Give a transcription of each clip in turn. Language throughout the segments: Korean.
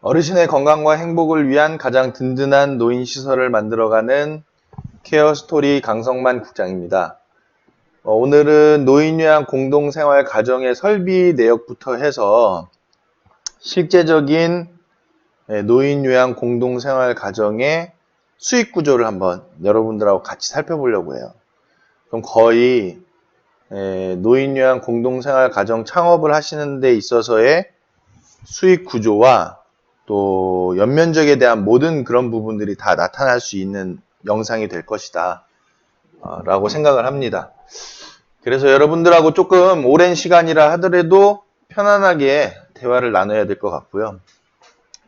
어르신의 건강과 행복을 위한 가장 든든한 노인시설을 만들어가는 케어스토리 강성만 국장입니다. 오늘은 노인요양 공동생활 가정의 설비 내역부터 해서 실제적인 노인요양 공동생활 가정의 수익 구조를 한번 여러분들하고 같이 살펴보려고 해요. 그럼 거의 노인요양 공동생활 가정 창업을 하시는 데 있어서의 수익 구조와 또 연면적에 대한 모든 그런 부분들이 다 나타날 수 있는 영상이 될 것이다 라고 생각을 합니다. 그래서 여러분들하고 조금 오랜 시간이라 하더라도 편안하게 대화를 나눠야 될 것 같고요.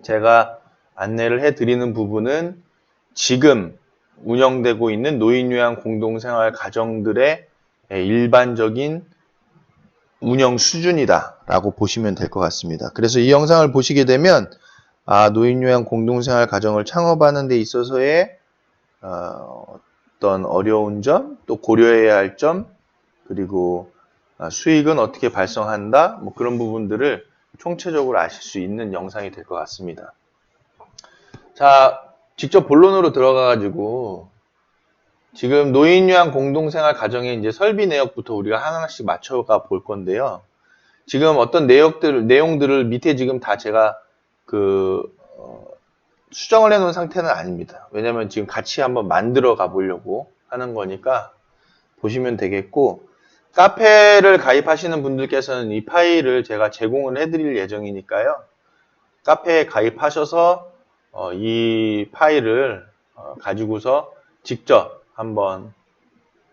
제가 안내를 해드리는 부분은 지금 운영되고 있는 노인요양 공동생활 가정들의 일반적인 운영 수준이다 라고 보시면 될 것 같습니다. 그래서 이 영상을 보시게 되면 노인요양 공동생활 가정을 창업하는 데 있어서의 어떤 어려운 점, 또 고려해야 할 점, 그리고 수익은 어떻게 발생한다, 뭐 그런 부분들을 총체적으로 아실 수 있는 영상이 될 것 같습니다. 자, 직접 본론으로 들어가가지고 지금 노인요양 공동생활 가정의 이제 설비 내역부터 우리가 하나씩 맞춰가 볼 건데요. 지금 어떤 내용들을 밑에 지금 다 제가 수정을 해놓은 상태는 아닙니다. 왜냐면 지금 같이 한번 만들어 가보려고 하는 거니까 보시면 되겠고, 카페를 가입하시는 분들께서는 이 파일을 제가 제공을 해드릴 예정이니까요. 카페에 가입하셔서 이 파일을 가지고서 직접 한번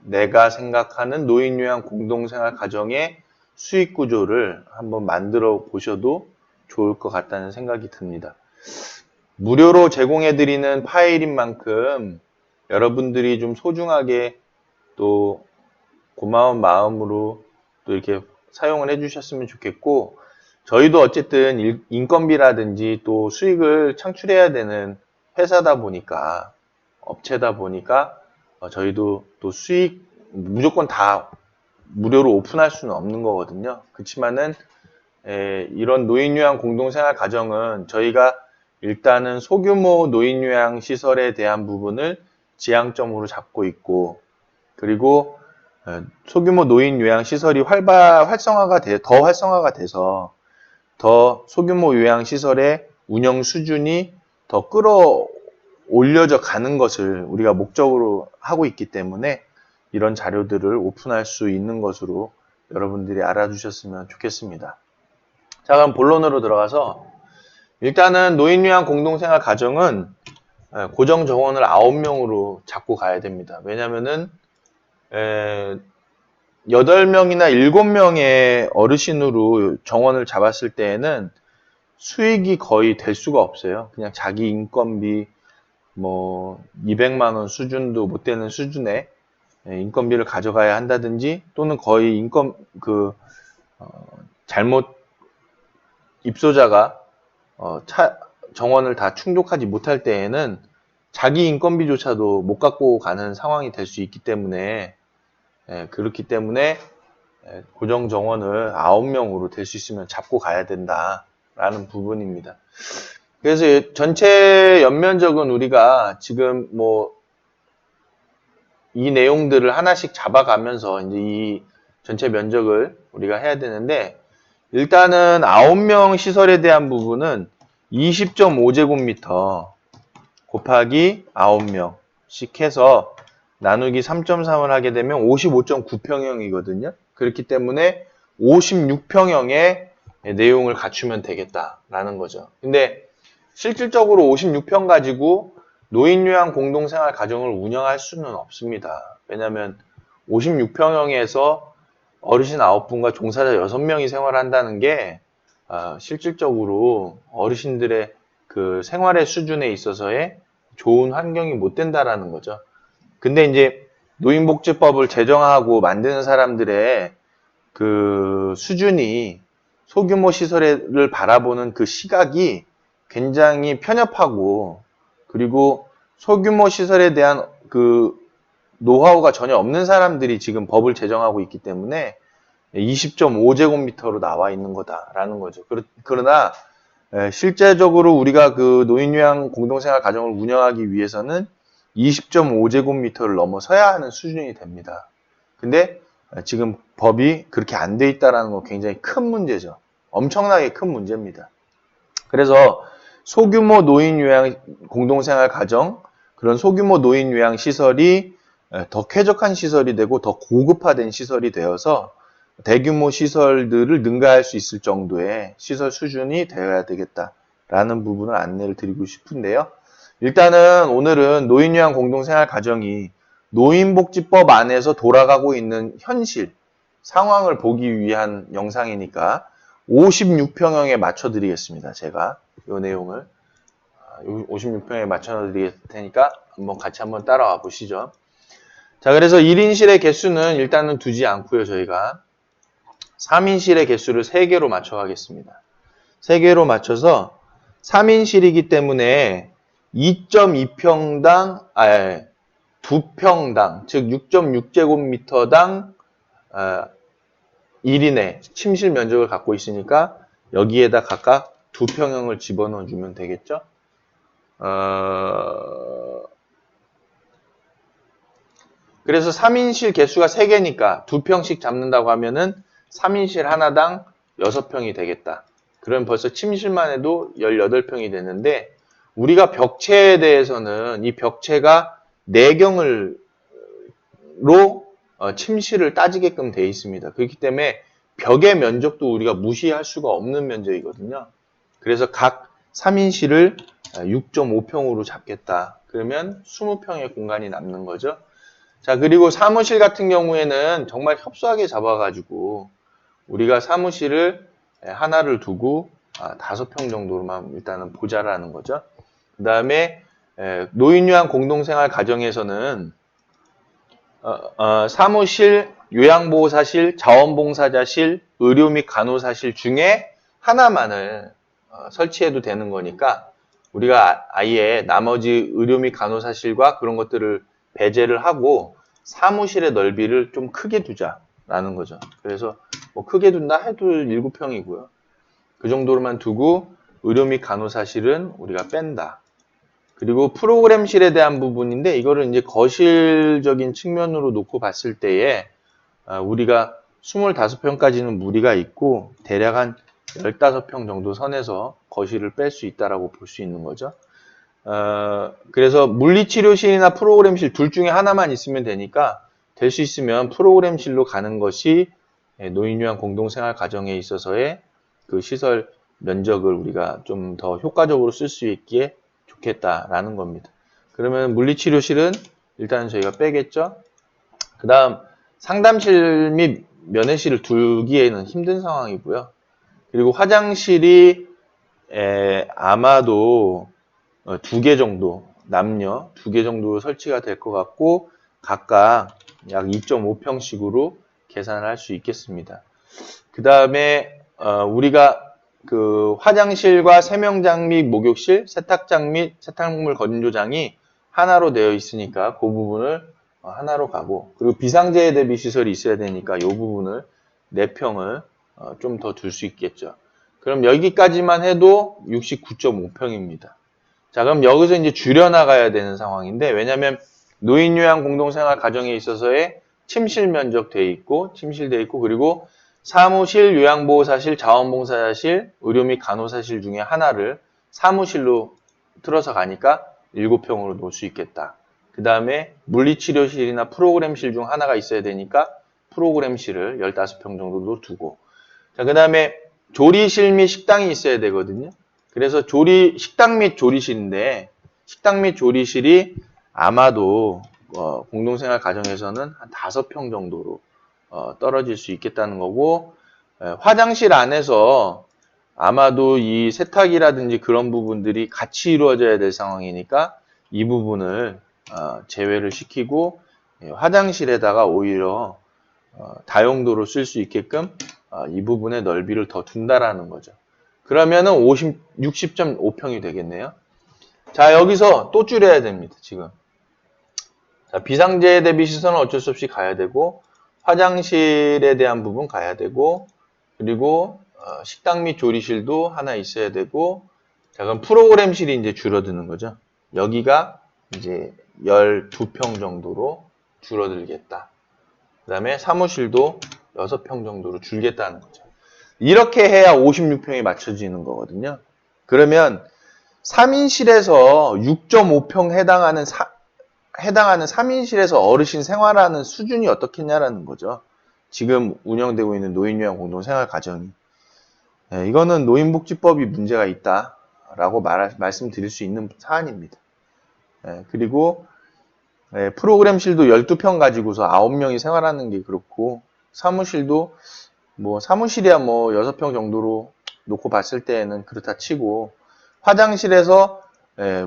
내가 생각하는 노인요양 공동생활 가정의 수익 구조를 한번 만들어 보셔도 좋을 것 같다는 생각이 듭니다. 무료로 제공해드리는 파일인 만큼 여러분들이 좀 소중하게 또 고마운 마음으로 또 이렇게 사용을 해주셨으면 좋겠고, 저희도 어쨌든 인건비라든지 또 수익을 창출해야 되는 회사다 보니까, 업체다 보니까 저희도 또 수익 무조건 다 무료로 오픈할 수는 없는 거거든요. 그렇지만은 이런 노인요양 공동생활 가정은 저희가 일단은 소규모 노인요양 시설에 대한 부분을 지향점으로 잡고 있고, 그리고 소규모 노인요양 시설이 더 활성화가 돼서 더 소규모 요양 시설의 운영 수준이 더 끌어올려져 가는 것을 우리가 목적으로 하고 있기 때문에 이런 자료들을 오픈할 수 있는 것으로 여러분들이 알아주셨으면 좋겠습니다. 자, 그럼 본론으로 들어가서 일단은 노인요양 공동생활 가정은 고정 정원을 9명으로 잡고 가야 됩니다. 왜냐면은 8명이나 7명의 어르신으로 정원을 잡았을 때에는 수익이 거의 될 수가 없어요. 그냥 자기 인건비 200만 원 수준도 못 되는 수준의 인건비를 가져가야 한다든지, 또는 거의 잘못 입소자가 정원을 다 충족하지 못할 때에는 자기 인건비조차도 못 갖고 가는 상황이 될 수 있기 때문에, 그렇기 때문에 고정 정원을 9명으로 될 수 있으면 잡고 가야 된다라는 부분입니다. 그래서 전체 연면적은 우리가 지금 이 내용들을 하나씩 잡아가면서 이제 이 전체 면적을 우리가 해야 되는데, 일단은 9명 시설에 대한 부분은 20.5제곱미터 곱하기 9명씩 해서 나누기 3.3을 하게 되면 55.9평형이거든요. 그렇기 때문에 56평형의 내용을 갖추면 되겠다라는 거죠. 근데 실질적으로 56평 가지고 노인요양 공동생활 가정을 운영할 수는 없습니다. 왜냐하면 56평형에서 어르신 9분과 종사자 6명이 생활한다는 게 실질적으로 어르신들의 그 생활의 수준에 있어서의 좋은 환경이 못 된다라는 거죠. 근데 이제 노인복지법을 제정하고 만드는 사람들의 그 수준이, 소규모 시설을 바라보는 그 시각이 굉장히 편협하고, 그리고 소규모 시설에 대한 그 노하우가 전혀 없는 사람들이 지금 법을 제정하고 있기 때문에 20.5제곱미터로 나와 있는 거다라는 거죠. 그러나 실제적으로 우리가 그 노인요양 공동생활 가정을 운영하기 위해서는 20.5제곱미터를 넘어서야 하는 수준이 됩니다. 근데 지금 법이 그렇게 안 돼 있다는 거 굉장히 큰 문제죠. 엄청나게 큰 문제입니다. 그래서 소규모 노인요양 공동생활 가정, 그런 소규모 노인요양 시설이 더 쾌적한 시설이 되고 더 고급화된 시설이 되어서 대규모 시설들을 능가할 수 있을 정도의 시설 수준이 되어야 되겠다라는 부분을 안내를 드리고 싶은데요. 일단은 오늘은 노인요양 공동생활 가정이 노인복지법 안에서 돌아가고 있는 현실, 상황을 보기 위한 영상이니까 56평형에 맞춰드리겠습니다. 제가 이 내용을 56평에 맞춰드릴 테니까 같이 한번 따라와 보시죠. 자, 그래서 1인실의 개수는 일단은 두지 않고요. 저희가 3인실의 개수를 3개로 맞춰 가겠습니다. 3개로 맞춰서 3인실이기 때문에 2.2평당 2평당 즉 6.6제곱미터당 1인의 침실 면적을 갖고 있으니까 여기에다 각각 2평형을 집어넣어 주면 되겠죠. 그래서 3인실 개수가 3개니까 2평씩 잡는다고 하면은 3인실 하나당 6평이 되겠다. 그럼 벌써 침실만 해도 18평이 되는데 우리가 벽체에 대해서는 이 벽체가 내경으로 침실을 따지게끔 되어 있습니다. 그렇기 때문에 벽의 면적도 우리가 무시할 수가 없는 면적이거든요. 그래서 각 3인실을 6.5평으로 잡겠다. 그러면 20평의 공간이 남는 거죠. 자, 그리고 사무실 같은 경우에는 정말 협소하게 잡아가지고 우리가 사무실을 하나를 두고 5평 정도로만 일단은 보자라는 거죠. 그 다음에 노인요양 공동생활 가정에서는 사무실, 요양보호사실, 자원봉사자실, 의료 및 간호사실 중에 하나만을 설치해도 되는 거니까 우리가 아예 나머지 의료 및 간호사실과 그런 것들을 배제를 하고 사무실의 넓이를 좀 크게 두자라는 거죠. 그래서 뭐 크게 둔다 해도 7평이고요. 그 정도로만 두고 의료 및 간호사실은 우리가 뺀다. 그리고 프로그램실에 대한 부분인데 이거를 이제 거실적인 측면으로 놓고 봤을 때에 우리가 25평까지는 무리가 있고 대략 한 15평 정도 선에서 거실을 뺄 수 있다라고 볼 수 있는 거죠. 그래서 물리치료실이나 프로그램실 둘 중에 하나만 있으면 되니까 될 수 있으면 프로그램실로 가는 것이 노인요양 공동생활 가정에 있어서의 그 시설 면적을 우리가 좀 더 효과적으로 쓸 수 있기에 좋겠다라는 겁니다. 그러면 물리치료실은 일단 저희가 빼겠죠. 그 다음 상담실 및 면회실을 두기에는 힘든 상황이고요. 그리고 화장실이 아마도 2개 정도, 남녀 2개 정도 설치가 될 것 같고 각각 약 2.5평씩으로 계산을 할 수 있겠습니다. 그 다음에 우리가 그 화장실과 세명장 및 목욕실, 세탁장 및 세탁물 건조장이 하나로 되어 있으니까 그 부분을 하나로 가고 그리고 비상재해 대비 시설이 있어야 되니까 이 부분을 4평을 좀 더 둘 수 있겠죠. 그럼 여기까지만 해도 69.5평입니다. 자, 그럼 여기서 이제 줄여나가야 되는 상황인데, 왜냐면 노인요양 공동생활 가정에 있어서의 침실 면적 돼 있고, 그리고 사무실, 요양보호사실, 자원봉사자실, 의료 및 간호사실 중에 하나를 사무실로 틀어서 가니까 7평으로 놓을 수 있겠다. 그 다음에 물리치료실이나 프로그램실 중 하나가 있어야 되니까 프로그램실을 15평 정도 두고, 자, 그 다음에 조리실 및 식당이 있어야 되거든요. 그래서 식당 및 조리실인데, 식당 및 조리실이 아마도 공동생활 가정에서는 한 5평 정도로 떨어질 수 있겠다는 거고, 화장실 안에서 아마도 이 세탁이라든지 그런 부분들이 같이 이루어져야 될 상황이니까 이 부분을 제외를 시키고 화장실에다가 오히려 다용도로 쓸 수 있게끔 이 부분의 넓이를 더 둔다라는 거죠. 그러면은 60.5평이 되겠네요. 자, 여기서 또 줄여야 됩니다, 지금. 자, 비상재해 대비 시설은 어쩔 수 없이 가야 되고, 화장실에 대한 부분 가야 되고, 그리고, 식당 및 조리실도 하나 있어야 되고, 자, 그럼 프로그램실이 이제 줄어드는 거죠. 여기가 이제 12평 정도로 줄어들겠다. 그 다음에 사무실도 6평 정도로 줄겠다는 거죠. 이렇게 해야 56평이 맞춰지는 거거든요. 그러면 3인실에서 6.5평 해당하는 3인실에서 어르신 생활하는 수준이 어떻겠냐라는 거죠. 지금 운영되고 있는 노인요양 공동생활가정이. 이거는 노인복지법이 문제가 있다라고 말씀드릴 수 있는 사안입니다. 그리고 프로그램실도 12평 가지고서 9명이 생활하는 게 그렇고, 사무실도 사무실이야 6평 정도로 놓고 봤을 때에는 그렇다 치고, 화장실에서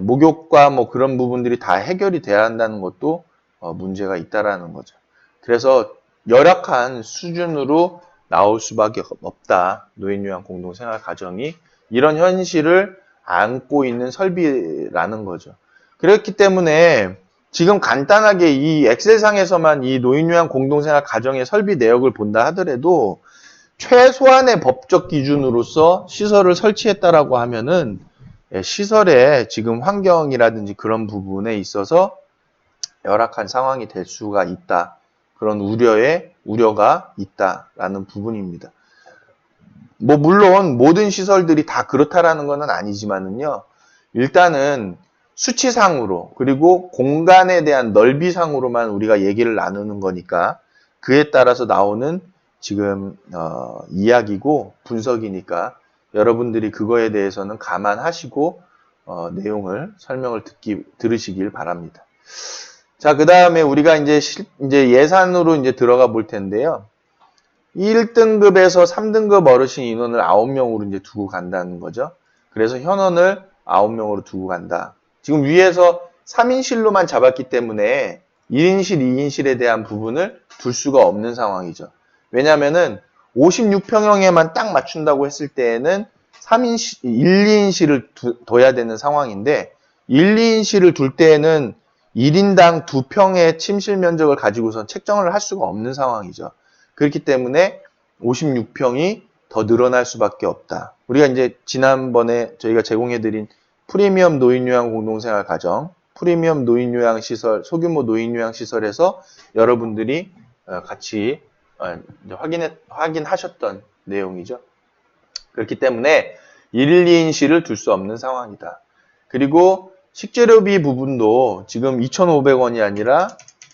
목욕과 그런 부분들이 다 해결이 돼야 한다는 것도 문제가 있다라는 거죠. 그래서 열악한 수준으로 나올 수밖에 없다. 노인요양 공동생활 가정이 이런 현실을 안고 있는 설비라는 거죠. 그렇기 때문에 지금 간단하게 이 엑셀상에서만 이 노인요양 공동생활 가정의 설비 내역을 본다 하더라도 최소한의 법적 기준으로서 시설을 설치했다라고 하면은 시설의 지금 환경이라든지 그런 부분에 있어서 열악한 상황이 될 수가 있다. 그런 우려가 있다라는 부분입니다. 물론 모든 시설들이 다 그렇다라는 것은 아니지만은요. 일단은 수치상으로 그리고 공간에 대한 넓이상으로만 우리가 얘기를 나누는 거니까 그에 따라서 나오는 지금 이야기고 분석이니까 여러분들이 그거에 대해서는 감안하시고 내용을 설명을 들으시길 바랍니다. 자, 그 다음에 우리가 이제 예산으로 이제 들어가 볼 텐데요. 1등급에서 3등급 어르신 인원을 9명으로 이제 두고 간다는 거죠. 그래서 현원을 9명으로 두고 간다. 지금 위에서 3인실로만 잡았기 때문에 1인실, 2인실에 대한 부분을 둘 수가 없는 상황이죠. 왜냐면은 56평형에만 딱 맞춘다고 했을 때에는 1, 2인실을 둬야 되는 상황인데 1, 2인실을 둘 때에는 1인당 2평의 침실 면적을 가지고선 책정을 할 수가 없는 상황이죠. 그렇기 때문에 56평이 더 늘어날 수밖에 없다. 우리가 이제 지난번에 저희가 제공해드린 프리미엄 노인요양 공동생활 가정, 프리미엄 노인요양 시설, 소규모 노인요양 시설에서 여러분들이 같이 확인하셨던 내용이죠. 그렇기 때문에 1, 2인실을 둘 수 없는 상황이다. 그리고 식재료비 부분도 지금 2,500원이 아니라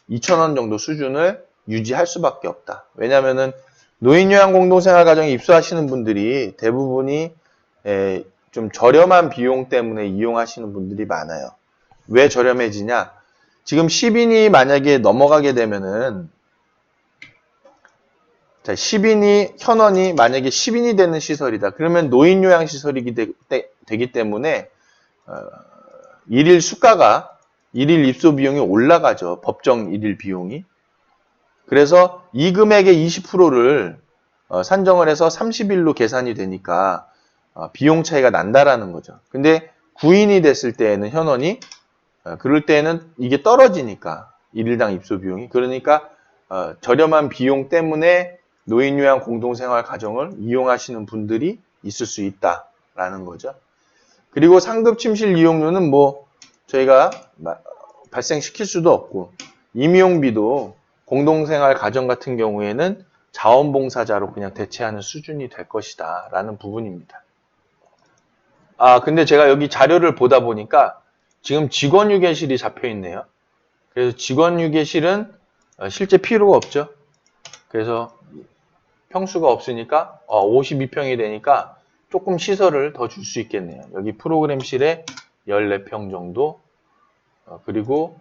2,000원 정도 수준을 유지할 수밖에 없다. 왜냐하면은 노인요양 공동생활 가정에 입소하시는 분들이 대부분이 좀 저렴한 비용 때문에 이용하시는 분들이 많아요. 왜 저렴해지냐? 지금 10인이 만약에 넘어가게 되면은, 자, 10인이, 현원이 만약에 10인이 되는 시설이다. 그러면 노인요양 시설이기 되기 때문에, 일일 수가가, 일일 입소 비용이 올라가죠. 법정 일일 비용이. 그래서 이 금액의 20%를 산정을 해서 30일로 계산이 되니까 비용 차이가 난다라는 거죠. 근데 9인이 됐을 때에는 현원이 그럴 때는 이게 떨어지니까 일일당 입소 비용이 그러니까 저렴한 비용 때문에 노인요양 공동생활 가정을 이용하시는 분들이 있을 수 있다라는 거죠. 그리고 상급 침실 이용료는 저희가 발생시킬 수도 없고 임용비도 공동생활 가정 같은 경우에는 자원봉사자로 그냥 대체하는 수준이 될 것이다 라는 부분입니다. 근데 제가 여기 자료를 보다 보니까 지금 직원유계실이 잡혀 있네요. 그래서 직원유계실은 실제 필요가 없죠. 그래서 평수가 없으니까 52평이 되니까 조금 시설을 더 줄 수 있겠네요. 여기 프로그램실에 14평 정도 그리고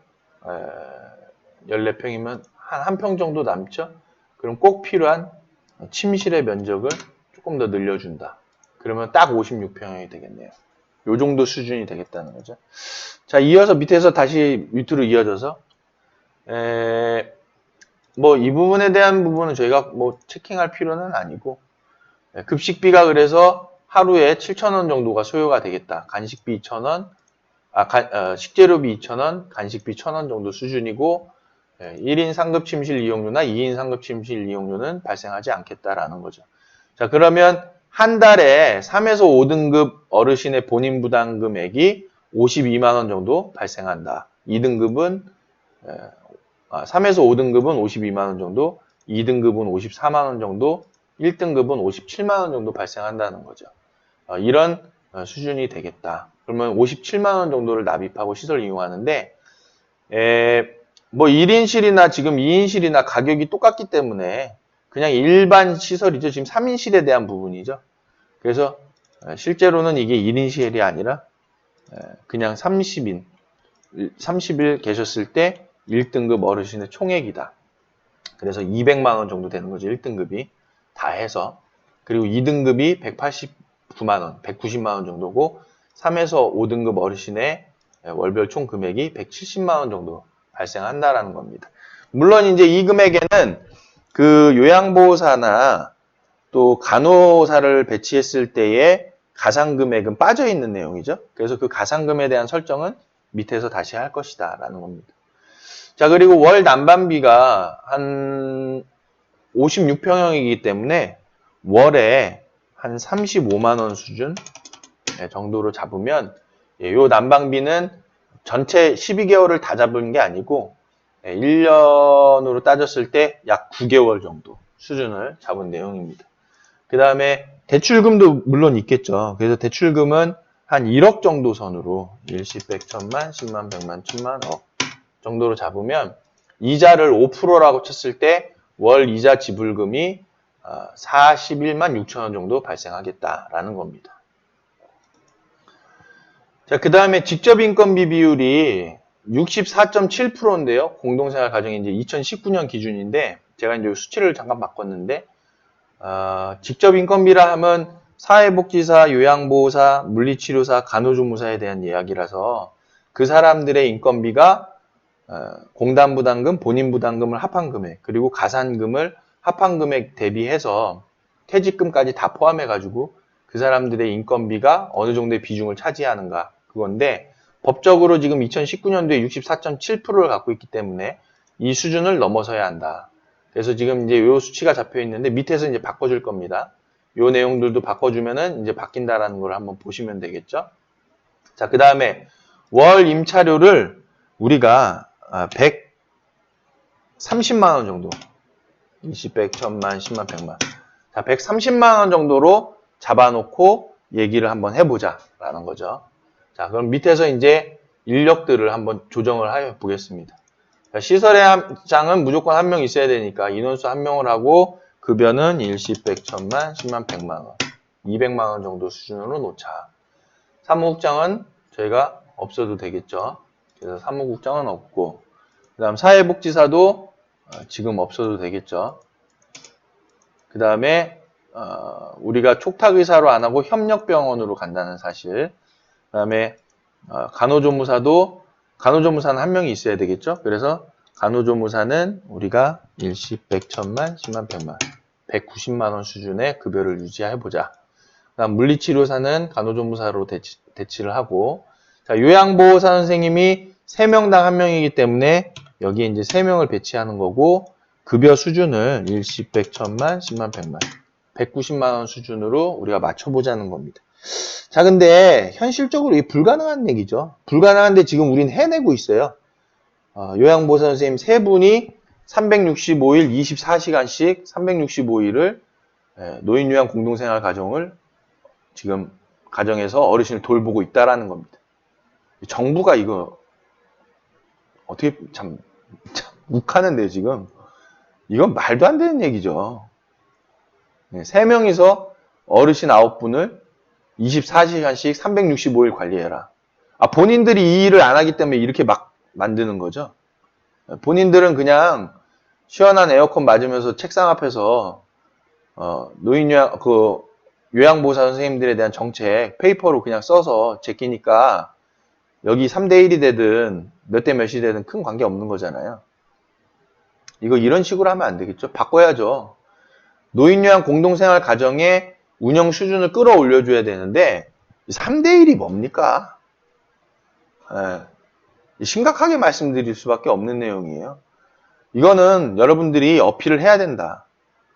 14평이면 한 평 정도 남죠. 그럼 꼭 필요한 침실의 면적을 조금 더 늘려준다. 그러면 딱 56평이 되겠네요. 요 정도 수준이 되겠다는 거죠. 자, 이어서 밑에서 다시 밑으로 이어져서 이 부분에 대한 부분은 저희가 체킹할 필요는 아니고 급식비가 그래서 하루에 7,000원 정도가 소요가 되겠다. 간식비 2,000원, 식재료비 2,000원, 간식비 1,000원 정도 수준이고 1인 상급 침실 이용료나 2인 상급 침실 이용료는 발생하지 않겠다라는 거죠. 자, 그러면 한 달에 3에서 5등급 어르신의 본인 부담 금액이 52만 원 정도 발생한다. 2등급은 3에서 5등급은 52만 원 정도, 2등급은 54만 원 정도, 1등급은 57만 원 정도 발생한다는 거죠. 이런 수준이 되겠다. 그러면 57만 원 정도를 납입하고 시설 이용하는데 뭐 1인실이나 지금 2인실이나 가격이 똑같기 때문에 그냥 일반 시설이죠. 지금 3인실에 대한 부분이죠. 그래서 실제로는 이게 1인실이 아니라 그냥 30일 계셨을 때 1등급 어르신의 총액이다. 그래서 200만 원 정도 되는 거죠. 1등급이 다 해서. 그리고 2등급이 189만 원, 190만 원 정도고 3에서 5등급 어르신의 월별 총 금액이 170만 원 정도 발생한다라는 겁니다. 물론 이제 이 금액에는 그 요양보호사나 또 간호사를 배치했을 때의 가상금액은 빠져 있는 내용이죠. 그래서 그 가상금에 대한 설정은 밑에서 다시 할 것이다 라는 겁니다. 자, 그리고 월 난방비가 한 56평형이기 때문에 월에 한 35만 원 수준 정도로 잡으면 이 난방비는 전체 12개월을 다 잡은 게 아니고 1년으로 따졌을 때 약 9개월 정도 수준을 잡은 내용입니다. 그 다음에 대출금도 물론 있겠죠. 그래서 대출금은 한 1억 정도 선으로 일시 100, 1000만, 10만, 100만, 1000만, 억 정도로 잡으면 이자를 5%라고 쳤을 때 월 이자 지불금이 41만 6천 원 정도 발생하겠다라는 겁니다. 자, 그 다음에 직접 인건비 비율이 64.7%인데요. 공동생활 가정이 이제 2019년 기준인데 제가 이제 수치를 잠깐 바꿨는데 직접 인건비라 하면 사회복지사, 요양보호사, 물리치료사, 간호조무사에 대한 이야기라서 그 사람들의 인건비가 공단부담금, 본인부담금을 합한 금액, 그리고 가산금을 합한 금액 대비해서 퇴직금까지 다 포함해가지고 그 사람들의 인건비가 어느 정도의 비중을 차지하는가 그건데 법적으로 지금 2019년도에 64.7%를 갖고 있기 때문에 이 수준을 넘어서야 한다. 그래서 지금 이제 요 수치가 잡혀 있는데 밑에서 이제 바꿔줄 겁니다. 요 내용들도 바꿔주면은 이제 바뀐다라는 걸 한번 보시면 되겠죠. 자, 그 다음에 월 임차료를 우리가 130만 원 정도, 20, 100, 1000만, 10만, 100만. 자, 130만 원 정도로 잡아놓고 얘기를 한번 해보자 라는 거죠. 자, 그럼 밑에서 이제 인력들을 한번 조정을 해 보겠습니다. 자, 시설의 장은 무조건 한 명 있어야 되니까 인원수 한 명을 하고 급여는 일시 100, 1000만, 10만, 100만 원, 200만 원 정도 수준으로 놓자. 사무국장은 저희가 없어도 되겠죠. 그래서 사무국장은 없고 그 다음 사회복지사도 지금 없어도 되겠죠. 그 다음에 우리가 촉탁의사로 안 하고 협력병원으로 간다는 사실. 그 다음에 간호조무사는 한 명이 있어야 되겠죠. 그래서 간호조무사는 우리가 일시 100, 1000만, 10만, 100만, 190만 원 수준의 급여를 유지해보자. 그 다음 물리치료사는 간호조무사로 대치를 하고, 자, 요양보호사 선생님이 3명당 1명이기 때문에 여기에 이제 3명을 배치하는 거고, 급여 수준을 일시 100, 1000만, 10만, 100만, 190만 원 수준으로 우리가 맞춰보자는 겁니다. 자, 근데 현실적으로 이게 불가능한 얘기죠. 불가능한데 지금 우린 해내고 있어요. 요양보호사 선생님 3분이 365일 24시간씩 365일을 노인요양 공동생활 가정을 지금 가정에서 어르신을 돌보고 있다라는 겁니다. 정부가 이거 어떻게 참 욱하는데요, 지금. 이건 말도 안 되는 얘기죠. 3명이서 어르신 9분을 24시간씩 365일 관리해라. 본인들이 이 일을 안 하기 때문에 이렇게 막 만드는 거죠. 본인들은 그냥 시원한 에어컨 맞으면서 책상 앞에서 요양보호사 선생님들에 대한 정책 페이퍼로 그냥 써서 제끼니까 여기 3대1이 되든 몇 대 몇이 되든 큰 관계 없는 거잖아요. 이거 이런 식으로 하면 안 되겠죠. 바꿔야죠. 노인요양 공동생활 가정의 운영 수준을 끌어올려줘야 되는데 3대1이 뭡니까? 심각하게 말씀드릴 수밖에 없는 내용이에요. 이거는 여러분들이 어필을 해야 된다.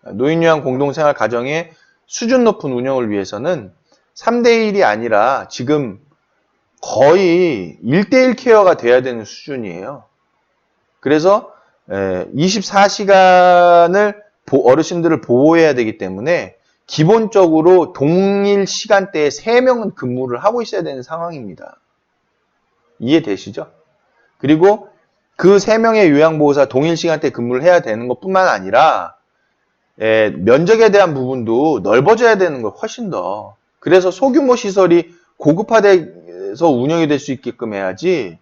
노인요양 공동생활 가정의 수준 높은 운영을 위해서는 3대1이 아니라 지금 거의 1대1 케어가 돼야 되는 수준이에요. 그래서 24시간을 어르신들을 보호해야 되기 때문에 기본적으로 동일 시간대에 3명은 근무를 하고 있어야 되는 상황입니다. 이해되시죠? 그리고 그 3명의 요양보호사 동일 시간대에 근무를 해야 되는 것뿐만 아니라 면적에 대한 부분도 넓어져야 되는 거 훨씬 더. 그래서 소규모 시설이 고급화돼서 운영이 될 수 있게끔 해야지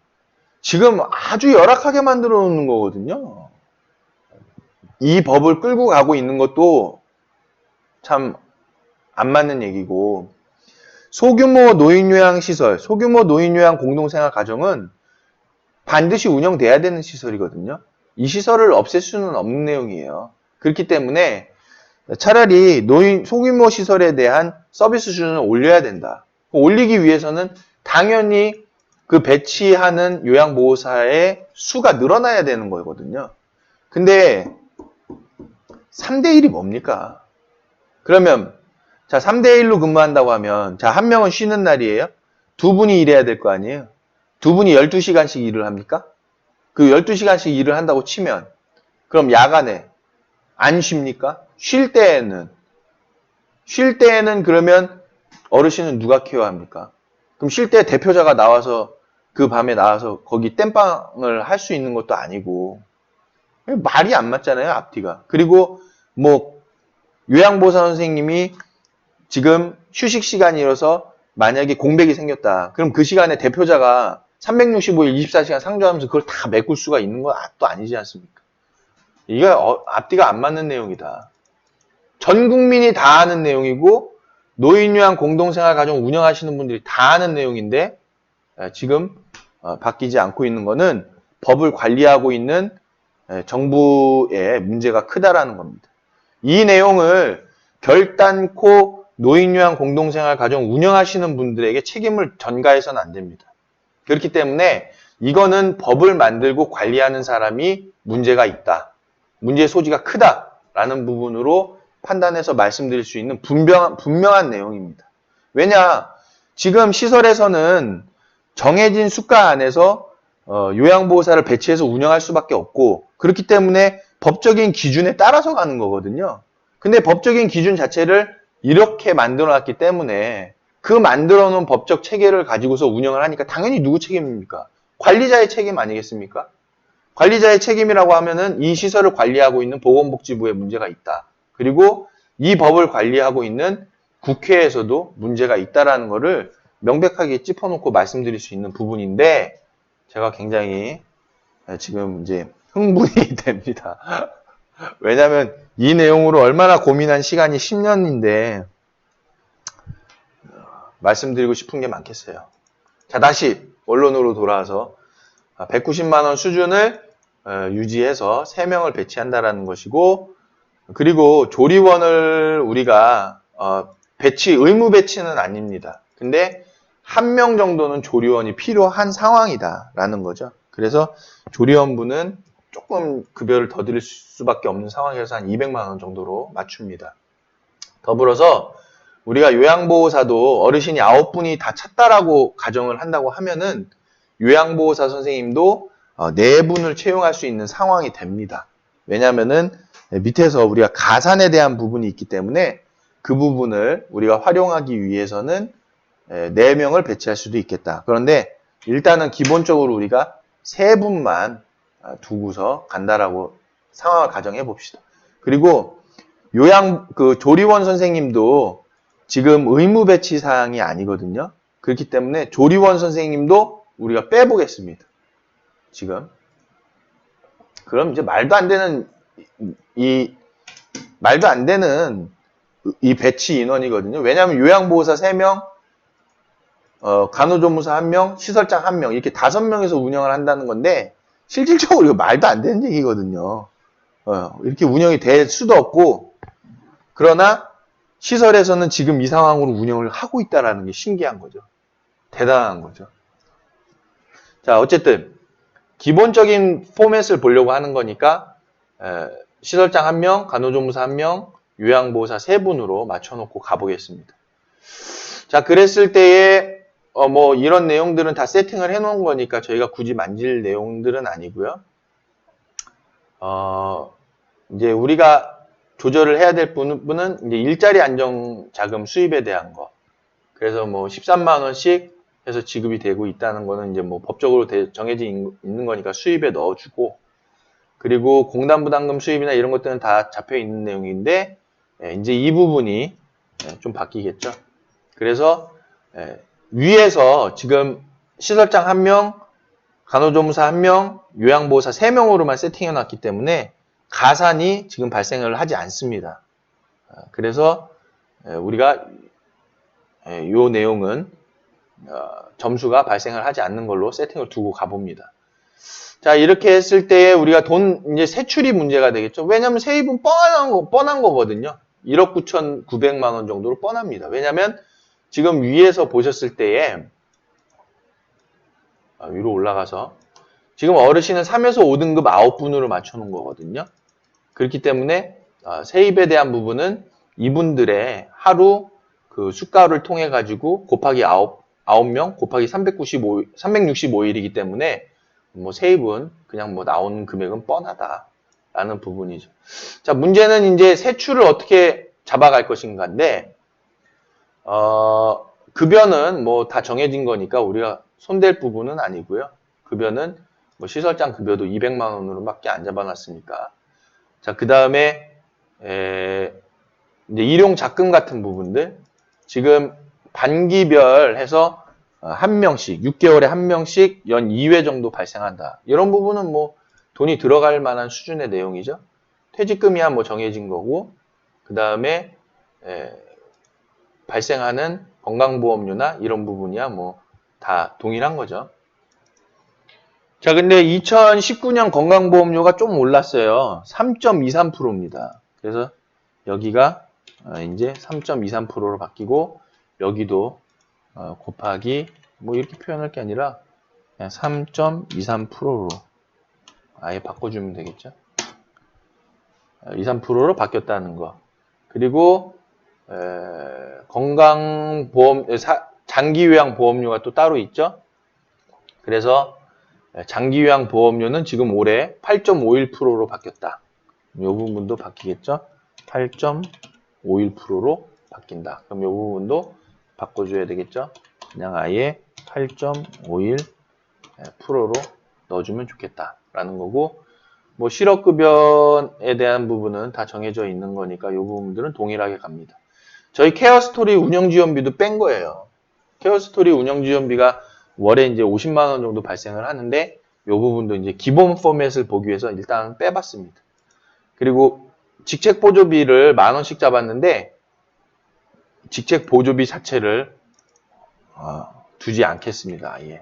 지금 아주 열악하게 만들어 놓는 거거든요. 이 법을 끌고 가고 있는 것도 참 안 맞는 얘기고, 소규모 노인요양시설, 소규모 노인요양 공동생활 가정은 반드시 운영돼야 되는 시설이거든요. 이 시설을 없앨 수는 없는 내용이에요. 그렇기 때문에 차라리 소규모 시설에 대한 서비스 수준을 올려야 된다. 올리기 위해서는 당연히 그 배치하는 요양보호사의 수가 늘어나야 되는 거거든요. 근데 3대1이 뭡니까? 그러면 자 3대1로 근무한다고 하면 자 한 명은 쉬는 날이에요. 두 분이 일해야 될 거 아니에요. 두 분이 12시간씩 일을 합니까? 그 12시간씩 일을 한다고 치면 그럼 야간에 안 쉽니까? 쉴 때에는 그러면 어르신은 누가 케어합니까? 그럼 쉴 때 대표자가 나와서 그 밤에 나와서 거기 땜빵을 할 수 있는 것도 아니고 말이 안 맞잖아요, 앞뒤가. 그리고 뭐 요양보호사 선생님이 지금 휴식 시간이어서 만약에 공백이 생겼다. 그럼 그 시간에 대표자가 365일 24시간 상주하면서 그걸 다 메꿀 수가 있는 건 또 아니지 않습니까? 이게 앞뒤가 안 맞는 내용이다. 전 국민이 다 아는 내용이고 노인요양 공동생활 가정 운영하시는 분들이 다 아는 내용인데 지금 바뀌지 않고 있는 거는 법을 관리하고 있는 정부의 문제가 크다라는 겁니다. 이 내용을 결단코 노인요양 공동생활 가정 운영하시는 분들에게 책임을 전가해서는 안 됩니다. 그렇기 때문에 이거는 법을 만들고 관리하는 사람이 문제가 있다. 문제의 소지가 크다라는 부분으로 판단해서 말씀드릴 수 있는 분명한 내용입니다. 왜냐? 지금 시설에서는 정해진 수가 안에서 요양보호사를 배치해서 운영할 수밖에 없고 그렇기 때문에 법적인 기준에 따라서 가는 거거든요. 근데 법적인 기준 자체를 이렇게 만들어놨기 때문에 그 만들어놓은 법적 체계를 가지고서 운영을 하니까 당연히 누구 책임입니까? 관리자의 책임 아니겠습니까? 관리자의 책임이라고 하면은 이 시설을 관리하고 있는 보건복지부에 문제가 있다. 그리고 이 법을 관리하고 있는 국회에서도 문제가 있다라는 것을 명백하게 짚어놓고 말씀드릴 수 있는 부분인데 제가 굉장히 지금 이제 흥분이 됩니다. 왜냐하면 이 내용으로 얼마나 고민한 시간이 10년인데 말씀드리고 싶은 게 많겠어요. 자, 다시 원론으로 돌아와서 190만 원 수준을 유지해서 3명을 배치한다라는 것이고 그리고 조리원을 우리가 의무 배치는 아닙니다. 근데 1명 정도는 조리원이 필요한 상황이다라는 거죠. 그래서 조리원분은 조금 급여를 더 드릴 수밖에 없는 상황이라서 한 200만 원 정도로 맞춥니다. 더불어서 우리가 요양보호사도 어르신이 9분이 다 찼다라고 가정을 한다고 하면은 요양보호사 선생님도 4분을 채용할 수 있는 상황이 됩니다. 왜냐하면은 밑에서 우리가 가산에 대한 부분이 있기 때문에 그 부분을 우리가 활용하기 위해서는 4명을 배치할 수도 있겠다. 그런데 일단은 기본적으로 우리가 3분만 두고서 간다라고 상황을 가정해 봅시다. 그리고 조리원 선생님도 지금 의무 배치 사항이 아니거든요. 그렇기 때문에 조리원 선생님도 우리가 빼보겠습니다. 지금. 그럼 이제 말도 안 되는 이 배치 인원이거든요. 왜냐하면 요양보호사 3명, 간호조무사 1명, 시설장 1명 이렇게 5명에서 운영을 한다는 건데 실질적으로 이거 말도 안 되는 얘기거든요. 이렇게 운영이 될 수도 없고 그러나 시설에서는 지금 이 상황으로 운영을 하고 있다는 게 신기한 거죠. 대단한 거죠. 자, 어쨌든 기본적인 포맷을 보려고 하는 거니까 시설장 1명, 간호조무사 1명, 요양보호사 3분으로 맞춰놓고 가보겠습니다. 자, 그랬을 때에 뭐 이런 내용들은 다 세팅을 해놓은 거니까 저희가 굳이 만질 내용들은 아니고요. 이제 우리가 조절을 해야 될 부분은 이제 일자리 안정자금 수입에 대한 거. 그래서 뭐 13만 원씩 해서 지급이 되고 있다는 거는 이제 뭐 법적으로 정해져 있는 거니까 수입에 넣어주고, 그리고 공단부담금 수입이나 이런 것들은 다 잡혀 있는 내용인데, 이제 이 부분이 좀 바뀌겠죠. 그래서 위에서 지금 시설장 1명, 간호조무사 1명, 요양보호사 3명으로만 세팅해 놨기 때문에 가산이 지금 발생을 하지 않습니다. 그래서 우리가 이 내용은 점수가 발생을 하지 않는 걸로 세팅을 두고 가봅니다. 자, 이렇게 했을 때 우리가 이제 세출이 문제가 되겠죠. 왜냐면 세입은 뻔한 거거든요. 1억 9,900만 원 정도로 뻔합니다. 왜냐면 지금 위에서 보셨을 때에 위로 올라가서 지금 어르신은 3에서 5등급 9분으로 맞춰놓은 거거든요. 그렇기 때문에 세입에 대한 부분은 이분들의 하루 그 수가를 통해 가지고 곱하기 9명 곱하기 365일이기 때문에 뭐 세입은 그냥 뭐 나오는 금액은 뻔하다라는 부분이죠. 자, 문제는 이제 세출을 어떻게 잡아갈 것인가인데, 급여는 뭐 다 정해진 거니까 우리가 손댈 부분은 아니고요. 급여는 뭐 시설장 급여도 200만 원으로밖에 안 잡아놨으니까. 자, 그 다음에 이제 일용 작금 같은 부분들, 지금 반기별 해서 한 명씩 6개월에 한 명씩 연 2회 정도 발생한다. 이런 부분은 뭐 돈이 들어갈 만한 수준의 내용이죠. 퇴직금이야 뭐 정해진 거고, 그 다음에 발생하는 건강보험료나 이런 부분이야 뭐 다 동일한 거죠. 자, 근데 2019년 건강보험료가 좀 올랐어요. 3.23%입니다. 그래서 여기가 이제 3.23%로 바뀌고, 여기도 곱하기 뭐 이렇게 표현할 게 아니라 그냥 3.23%로 아예 바꿔주면 되겠죠. 23%로 바뀌었다는 거. 그리고 건강보험 장기요양보험료가 또 따로 있죠. 그래서 장기요양보험료는 지금 올해 8.51%로 바뀌었다. 이 부분도 바뀌겠죠. 8.51%로 바뀐다. 그럼 이 부분도 바꿔줘야 되겠죠. 그냥 아예 8.51%로 넣어주면 좋겠다라는 거고, 뭐 실업급여에 대한 부분은 다 정해져 있는 거니까 이 부분들은 동일하게 갑니다. 저희 케어스토리 운영지원비도 뺀 거예요. 케어스토리 운영지원비가 월에 이제 50만 원 정도 발생을 하는데, 이 부분도 이제 기본 포맷을 보기 위해서 일단 빼봤습니다. 그리고 직책보조비를 10,000원씩 잡았는데, 직책보조비 자체를 두지 않겠습니다. 아예.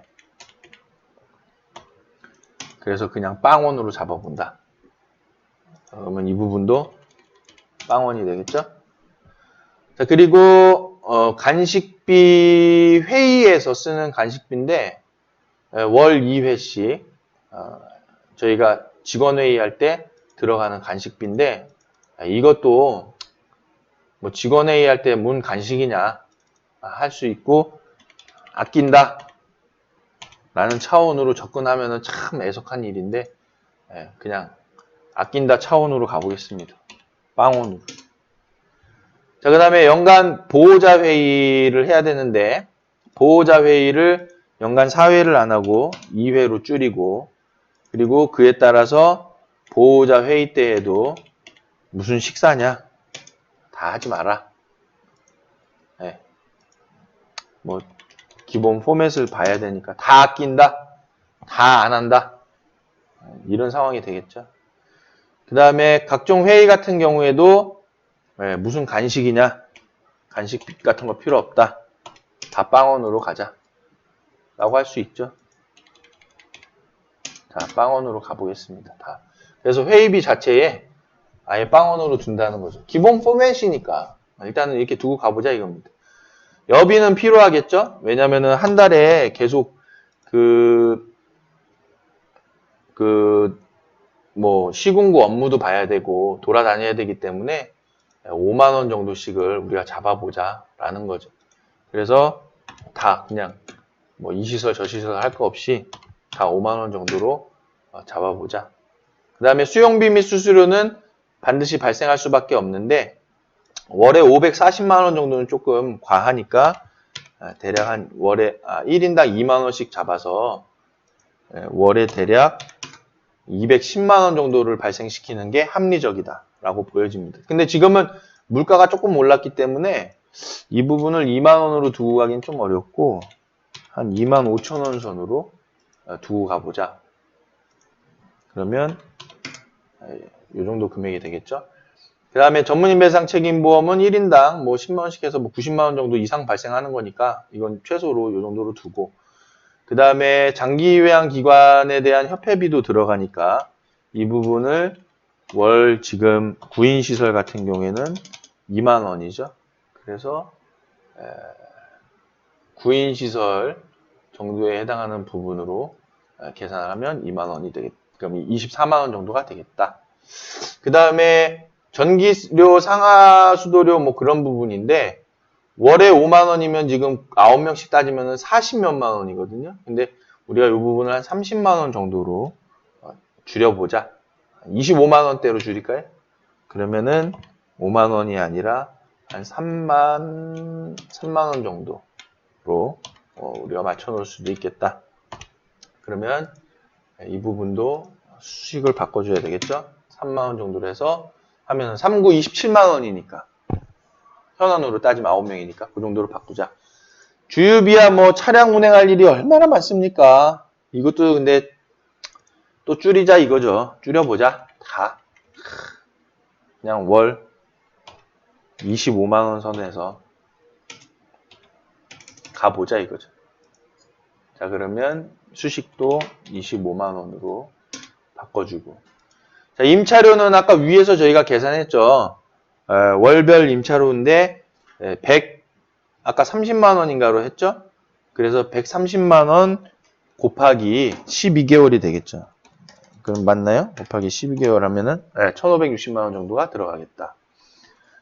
그래서 그냥 빵원으로 잡아본다. 그러면 이 부분도 빵원이 되겠죠? 자, 그리고 간식비 회의에서 쓰는 간식비인데, 월 2회씩 저희가 직원회의 할 때 들어가는 간식비인데, 이것도 뭐 직원회의 할 때 뭔 간식이냐 할 수 있고, 아낀다 라는 차원으로 접근하면 참 애석한 일인데, 그냥 아낀다 차원으로 가보겠습니다. 빵원으로. 자, 그 다음에 연간 보호자 회의를 해야 되는데, 보호자 회의를 연간 4회를 안 하고 2회로 줄이고, 그리고 그에 따라서 보호자 회의 때에도 무슨 식사냐 다 하지 마라. 뭐 기본 포맷을 봐야 되니까 다 아낀다, 다 안 한다, 이런 상황이 되겠죠. 그 다음에 각종 회의 같은 경우에도 무슨 간식이냐, 간식 같은 거 필요 없다, 다 빵원으로 가자 라고 할 수 있죠. 자, 빵원으로 가보겠습니다. 다. 그래서 회의비 자체에 아예 빵원으로 둔다는 거죠. 기본 포맷이니까 일단은 이렇게 두고 가보자 이겁니다. 여비는 필요하겠죠. 왜냐면은 한 달에 계속 뭐 시군구 업무도 봐야 되고 돌아다녀야 되기 때문에 5만 원 정도씩을 우리가 잡아보자 라는 거죠. 그래서 다 그냥 뭐 이 시설 저 시설 할 거 없이 다 5만 원 정도로 잡아보자. 그 다음에 수용비 및 수수료는 반드시 발생할 수밖에 없는데 월에 540만 원 정도는 조금 과하니까 대략 한 월에 1인당 2만 원씩 잡아서 월에 대략 210만 원 정도를 발생시키는 게 합리적이다 라고 보여집니다. 근데 지금은 물가가 조금 올랐기 때문에 이 부분을 2만 원으로 두고 가긴 좀 어렵고 한 2만 5천 원 선으로 두고 가보자. 그러면 이 정도 금액이 되겠죠. 그 다음에 전문인 배상 책임보험은 1인당 뭐 10만 원씩 해서 뭐 90만 원 정도 이상 발생하는 거니까 이건 최소로 이 정도로 두고, 그 다음에 장기 요양 기관에 대한 협회비도 들어가니까 이 부분을 월 지금 구인 시설 같은 경우에는 2만 원이죠. 그래서 구인 시설 정도에 해당하는 부분으로 계산을 하면 2만 원이 되겠다. 그럼 24만 원 정도가 되겠다. 그 다음에 전기료, 상하수도료 뭐 그런 부분인데 월에 5만 원이면 지금 9명씩 따지면 40몇만 원이거든요. 근데 우리가 이 부분을 한 30만 원 정도로 줄여보자. 25만 원대로 줄일까요? 그러면은 5만 원이 아니라 한 3만 원 정도로 우리가 맞춰 놓을 수도 있겠다. 그러면 이 부분도 수식을 바꿔줘야 되겠죠? 3만 원 정도로 해서 하면 3구 27만 원이니까 현원으로 따지면 9명이니까 그 정도로 바꾸자. 주유비야 뭐 차량 운행할 일이 얼마나 많습니까? 이것도 근데 또 줄이자 이거죠. 줄여보자. 다 그냥 월 25만 원 선에서 가보자 이거죠. 자, 그러면 수식도 25만 원으로 바꿔주고. 자, 임차료는 아까 위에서 저희가 계산했죠. 월별 임차료인데 100 아까 30만 원인가로 했죠. 그래서 130만 원 곱하기 12개월이 되겠죠. 그럼 맞나요? 곱하기 12개월 하면은 1,560만 원 정도가 들어가겠다.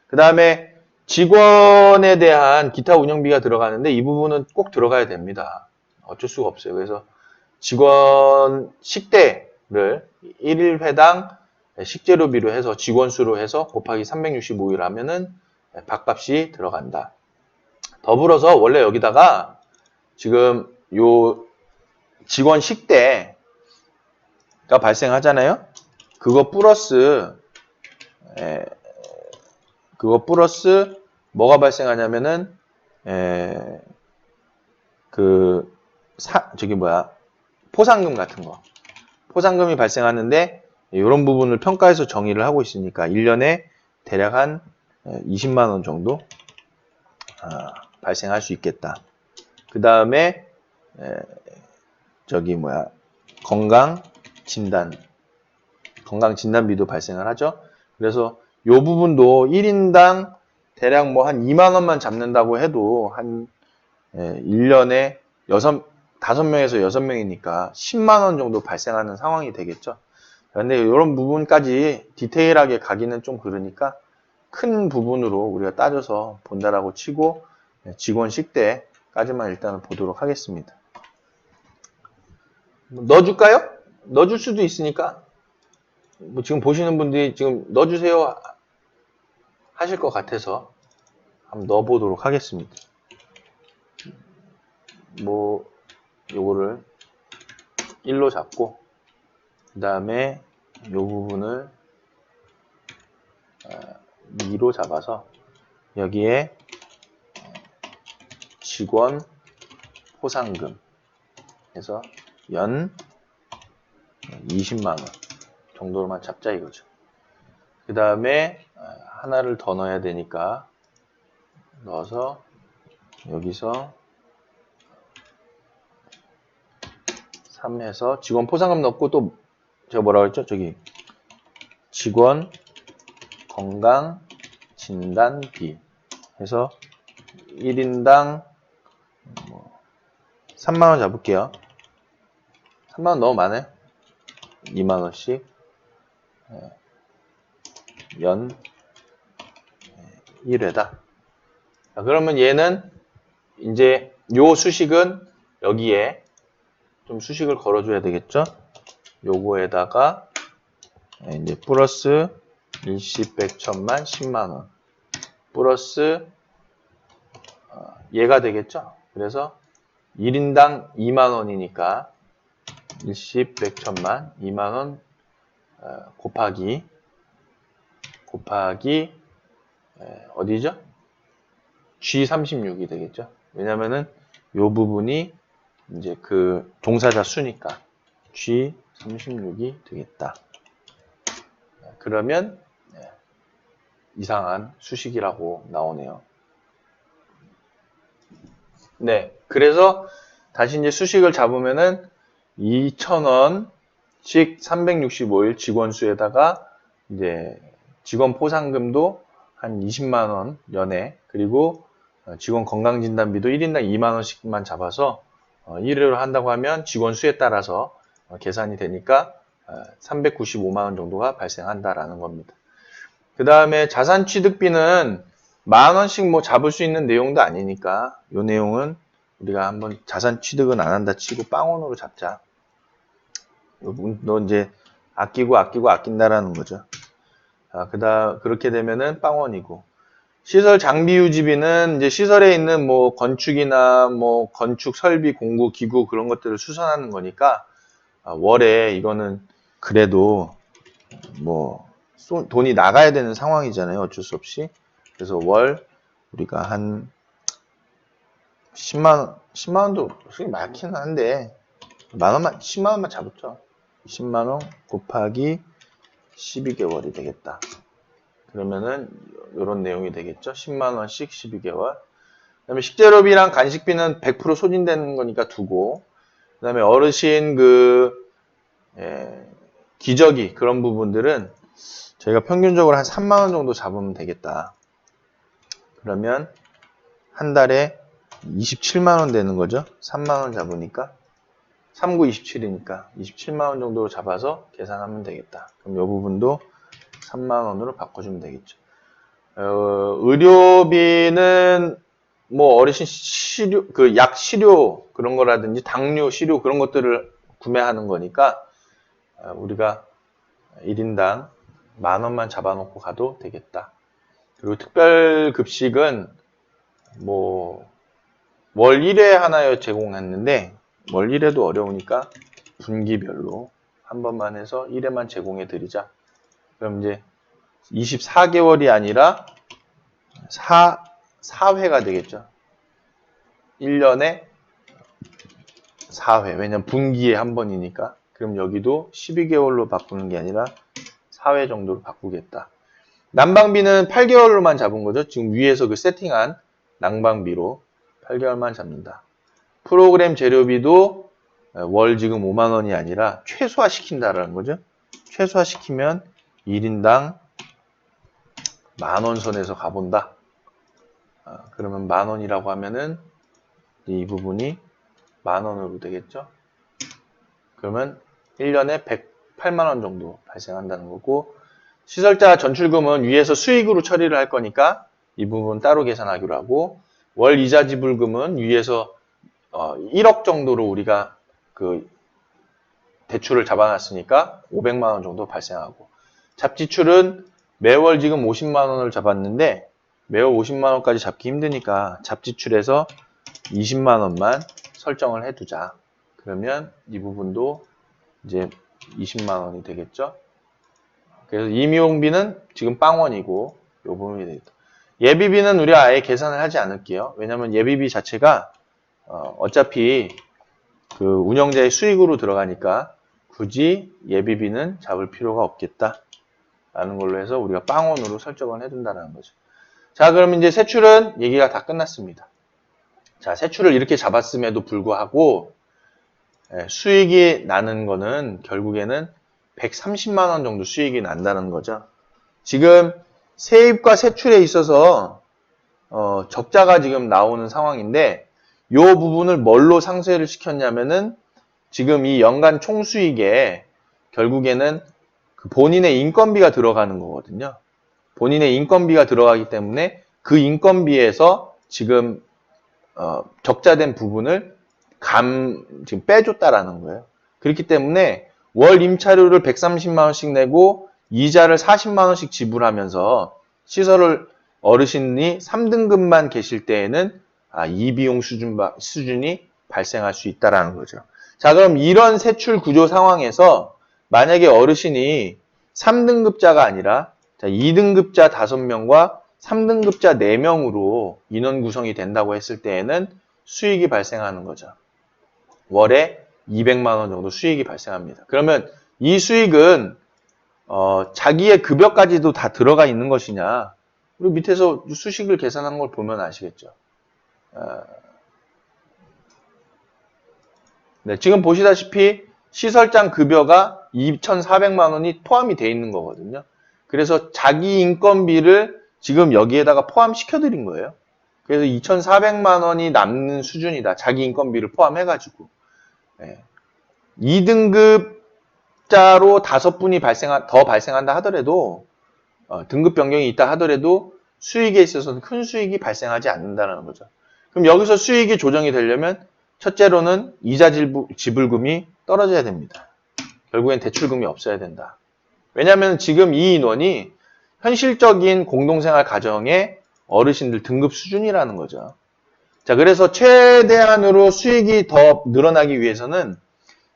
그 다음에 직원에 대한 기타 운영비가 들어가는데 이 부분은 꼭 들어가야 됩니다. 어쩔 수가 없어요. 그래서 직원 식대를 1일회당 식재료비로 해서 직원 수로 해서 곱하기 365일 하면은 밥값이 들어간다. 더불어서 원래 여기다가 지금 요 직원 식대가 발생하잖아요. 그거 플러스 뭐가 발생하냐면은 포상금 같은 거. 포상금이 발생하는데 이런 부분을 평가해서 정의를 하고 있으니까 1년에 대략 한 20만 원 정도 발생할 수 있겠다. 그 다음에 건강진단비도 발생을 하죠. 그래서 이 부분도 1인당 대략 뭐 한 2만 원만 잡는다고 해도 한 1년에 5명에서 6명이니까 10만 원 정도 발생하는 상황이 되겠죠. 그런데 이런 부분까지 디테일하게 가기는 좀 그러니까 큰 부분으로 우리가 따져서 본다라고 치고 직원 식대까지만 일단은 보도록 하겠습니다. 넣어줄까요? 넣어줄 수도 있으니까 뭐 지금 보시는 분들이 지금 넣어주세요 하실 것 같아서 한번 넣어보도록 하겠습니다. 뭐 요거를 1로 잡고 그 다음에 요 부분을 2로 잡아서 여기에 직원 포상금 해서 연 20만 원 정도로만 잡자 이거죠. 그 다음에 하나를 더 넣어야 되니까 넣어서 여기서 3 해서 직원 포상금 넣고 또 제가 뭐라고 했죠? 저기 직원 건강 진단비 해서 1인당 3만 원 잡을게요. 3만 원 너무 많아요. 2만 원씩 연 1회다. 자, 그러면 얘는 이제 요 수식은 여기에 좀 수식을 걸어줘야 되겠죠? 요거에다가 이제 플러스 일시 100, 1000만, 10만원 플러스 얘가 되겠죠? 그래서 1인당 2만원이니까 일시 100, 1000만, 2만원 곱하기 어디죠? G36이 되겠죠? 왜냐면은 요 부분이 이제 그 종사자 수니까 G36이 되겠다. 그러면 이상한 수식이라고 나오네요. 네, 그래서 다시 이제 수식을 잡으면은 2,000원씩 365일 직원 수에다가 이제 직원 포상금도 한 20만 원 연에, 그리고 직원 건강진단비도 1인당 2만 원씩만 잡아서 1회로 한다고 하면 직원 수에 따라서 계산이 되니까 395만 원 정도가 발생한다라는 겁니다. 그 다음에 자산 취득비는 10,000원씩 뭐 잡을 수 있는 내용도 아니니까 이 내용은 우리가 한번 자산 취득은 안 한다 치고 빵원으로 잡자. 너 이제 아낀다라는 거죠. 그렇게 되면은 빵원이고, 시설 장비 유지비는 이제 시설에 있는 뭐 건축이나 뭐 건축 설비, 공구, 기구 그런 것들을 수선하는 거니까 월에 이거는 그래도 뭐 돈이 나가야 되는 상황이잖아요. 어쩔 수 없이. 그래서 월 우리가 한 10만 원도 솔직히 많기는 한데 10만 원만 잡았죠. 10만 원 곱하기 12개월이 되겠다. 그러면은 이런 내용이 되겠죠. 10만 원씩 12개월. 그다음에 식재료비랑 간식비는 100% 소진되는 거니까 두고, 그다음에 어르신 기저귀 그런 부분들은 저희가 평균적으로 한 3만 원 정도 잡으면 되겠다. 그러면 한 달에 27만 원 되는 거죠. 3만 원 잡으니까 39, 27이니까 27만 원 정도로 잡아서 계산하면 되겠다. 그럼 이 부분도 3만 원으로 바꿔주면 되겠죠. 의료비는 뭐 어르신 시료, 약 시료 그런 거라든지 당뇨 시료 그런 것들을 구매하는 거니까 우리가 1인당 10,000원만 잡아놓고 가도 되겠다. 그리고 특별급식은 뭐 월 1회 하나 제공했는데 월 1회도 어려우니까 분기별로 한 번만 해서 1회만 제공해 드리자. 그럼 이제 24개월이 아니라 4회가 되겠죠. 1년에 4회. 왜냐면 분기에 한 번이니까. 그럼 여기도 12개월로 바꾸는 게 아니라 4회 정도로 바꾸겠다. 난방비는 8개월로만 잡은 거죠. 지금 위에서 그 세팅한 난방비로 8개월만 잡는다. 프로그램 재료비도 월 지금 5만 원이 아니라 최소화시킨다라는 거죠. 최소화시키면 1인당 10,000원 선에서 가본다. 그러면 10,000원이라고 하면은 이 부분이 10,000원으로 되겠죠. 그러면 1년에 108만 원 정도 발생한다는 거고, 시설자 전출금은 위에서 수익으로 처리를 할 거니까 이 부분 따로 계산하기로 하고, 월 이자 지불금은 위에서 1억 정도로 우리가 그 대출을 잡아놨으니까 500만 원 정도 발생하고, 잡지출은 매월 지금 50만 원을 잡았는데 매월 50만 원까지 잡기 힘드니까 잡지출에서 20만 원만 설정을 해두자. 그러면 이 부분도 이제 20만 원이 되겠죠. 그래서 임용비는 지금 빵원이고 이 부분이 되겠다. 예비비는 우리가 아예 계산을 하지 않을게요. 왜냐하면 예비비 자체가 어차피 그 운영자의 수익으로 들어가니까 굳이 예비비는 잡을 필요가 없겠다 라는 걸로 해서 우리가 빵원으로 설정을 해둔다는 거죠. 자, 그럼 이제 세출은 얘기가 다 끝났습니다. 자, 세출을 이렇게 잡았음에도 불구하고 수익이 나는 거는 결국에는 130만 원 정도 수익이 난다는 거죠. 지금 세입과 세출에 있어서 적자가 지금 나오는 상황인데 이 부분을 뭘로 상쇄를 시켰냐면은 지금 이 연간 총수익에 결국에는 그 본인의 인건비가 들어가는 거거든요. 본인의 인건비가 들어가기 때문에 그 인건비에서 지금 적자된 부분을 지금 빼줬다라는 거예요. 그렇기 때문에 월 임차료를 130만 원씩 내고 이자를 40만 원씩 지불하면서 시설을 어르신이 3등급만 계실 때에는 이비용 수준이 발생할 수 있다라는 거죠. 자, 그럼 이런 세출 구조 상황에서 만약에 어르신이 3등급자가 아니라 2등급자 5명과 3등급자 4명으로 인원 구성이 된다고 했을 때에는 수익이 발생하는 거죠. 월에 200만 원 정도 수익이 발생합니다. 그러면 이 수익은 자기의 급여까지도 다 들어가 있는 것이냐? 그리고 밑에서 수식을 계산한 걸 보면 아시겠죠. 네, 지금 보시다시피 시설장 급여가 2,400만 원이 포함이 되어 있는 거거든요. 그래서 자기 인건비를 지금 여기에다가 포함시켜 드린 거예요. 그래서 2,400만 원이 남는 수준이다. 자기 인건비를 포함해가지고. 네. 2등급자로 5분이 더 발생한다 하더라도 등급 변경이 있다 하더라도 수익에 있어서는 큰 수익이 발생하지 않는다는 거죠. 그럼 여기서 수익이 조정이 되려면 첫째로는 이자 지불금이 떨어져야 됩니다. 결국엔 대출금이 없어야 된다. 왜냐하면 지금 이 인원이 현실적인 공동생활 가정의 어르신들 등급 수준이라는 거죠. 자, 그래서 최대한으로 수익이 더 늘어나기 위해서는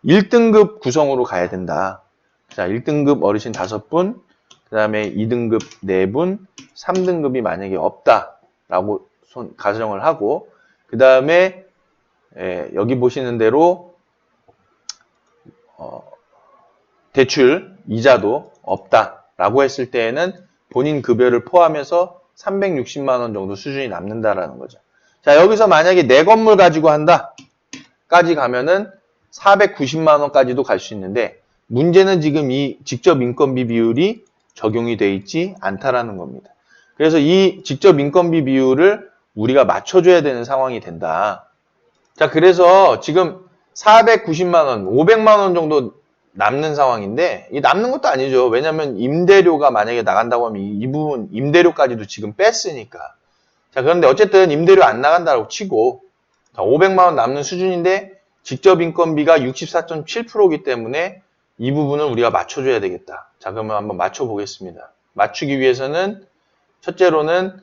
1등급 구성으로 가야 된다. 자, 1등급 어르신 5분, 그 다음에 2등급 4분, 3등급이 만약에 없다라고 가정을 하고, 그 다음에 여기 보시는 대로 대출 이자도 없다라고 했을 때에는 본인 급여를 포함해서 360만 원 정도 수준이 남는다라는 거죠. 자, 여기서 만약에 4건물 가지고 한다까지 가면은 490만 원까지도 갈 수 있는데 문제는 지금 이 직접 인건비 비율이 적용이 돼 있지 않다라는 겁니다. 그래서 이 직접 인건비 비율을 우리가 맞춰줘야 되는 상황이 된다. 자, 그래서 지금 490만 원, 500만 원 정도 남는 상황인데 이 남는 것도 아니죠. 왜냐하면 임대료가 만약에 나간다고 하면 이 부분 임대료까지도 지금 뺐으니까. 자, 그런데 어쨌든 임대료 안 나간다고 치고 500만 원 남는 수준인데 직접 인건비가 64.7%이기 때문에 이 부분을 우리가 맞춰줘야 되겠다. 자, 그러면 한번 맞춰보겠습니다. 맞추기 위해서는 첫째로는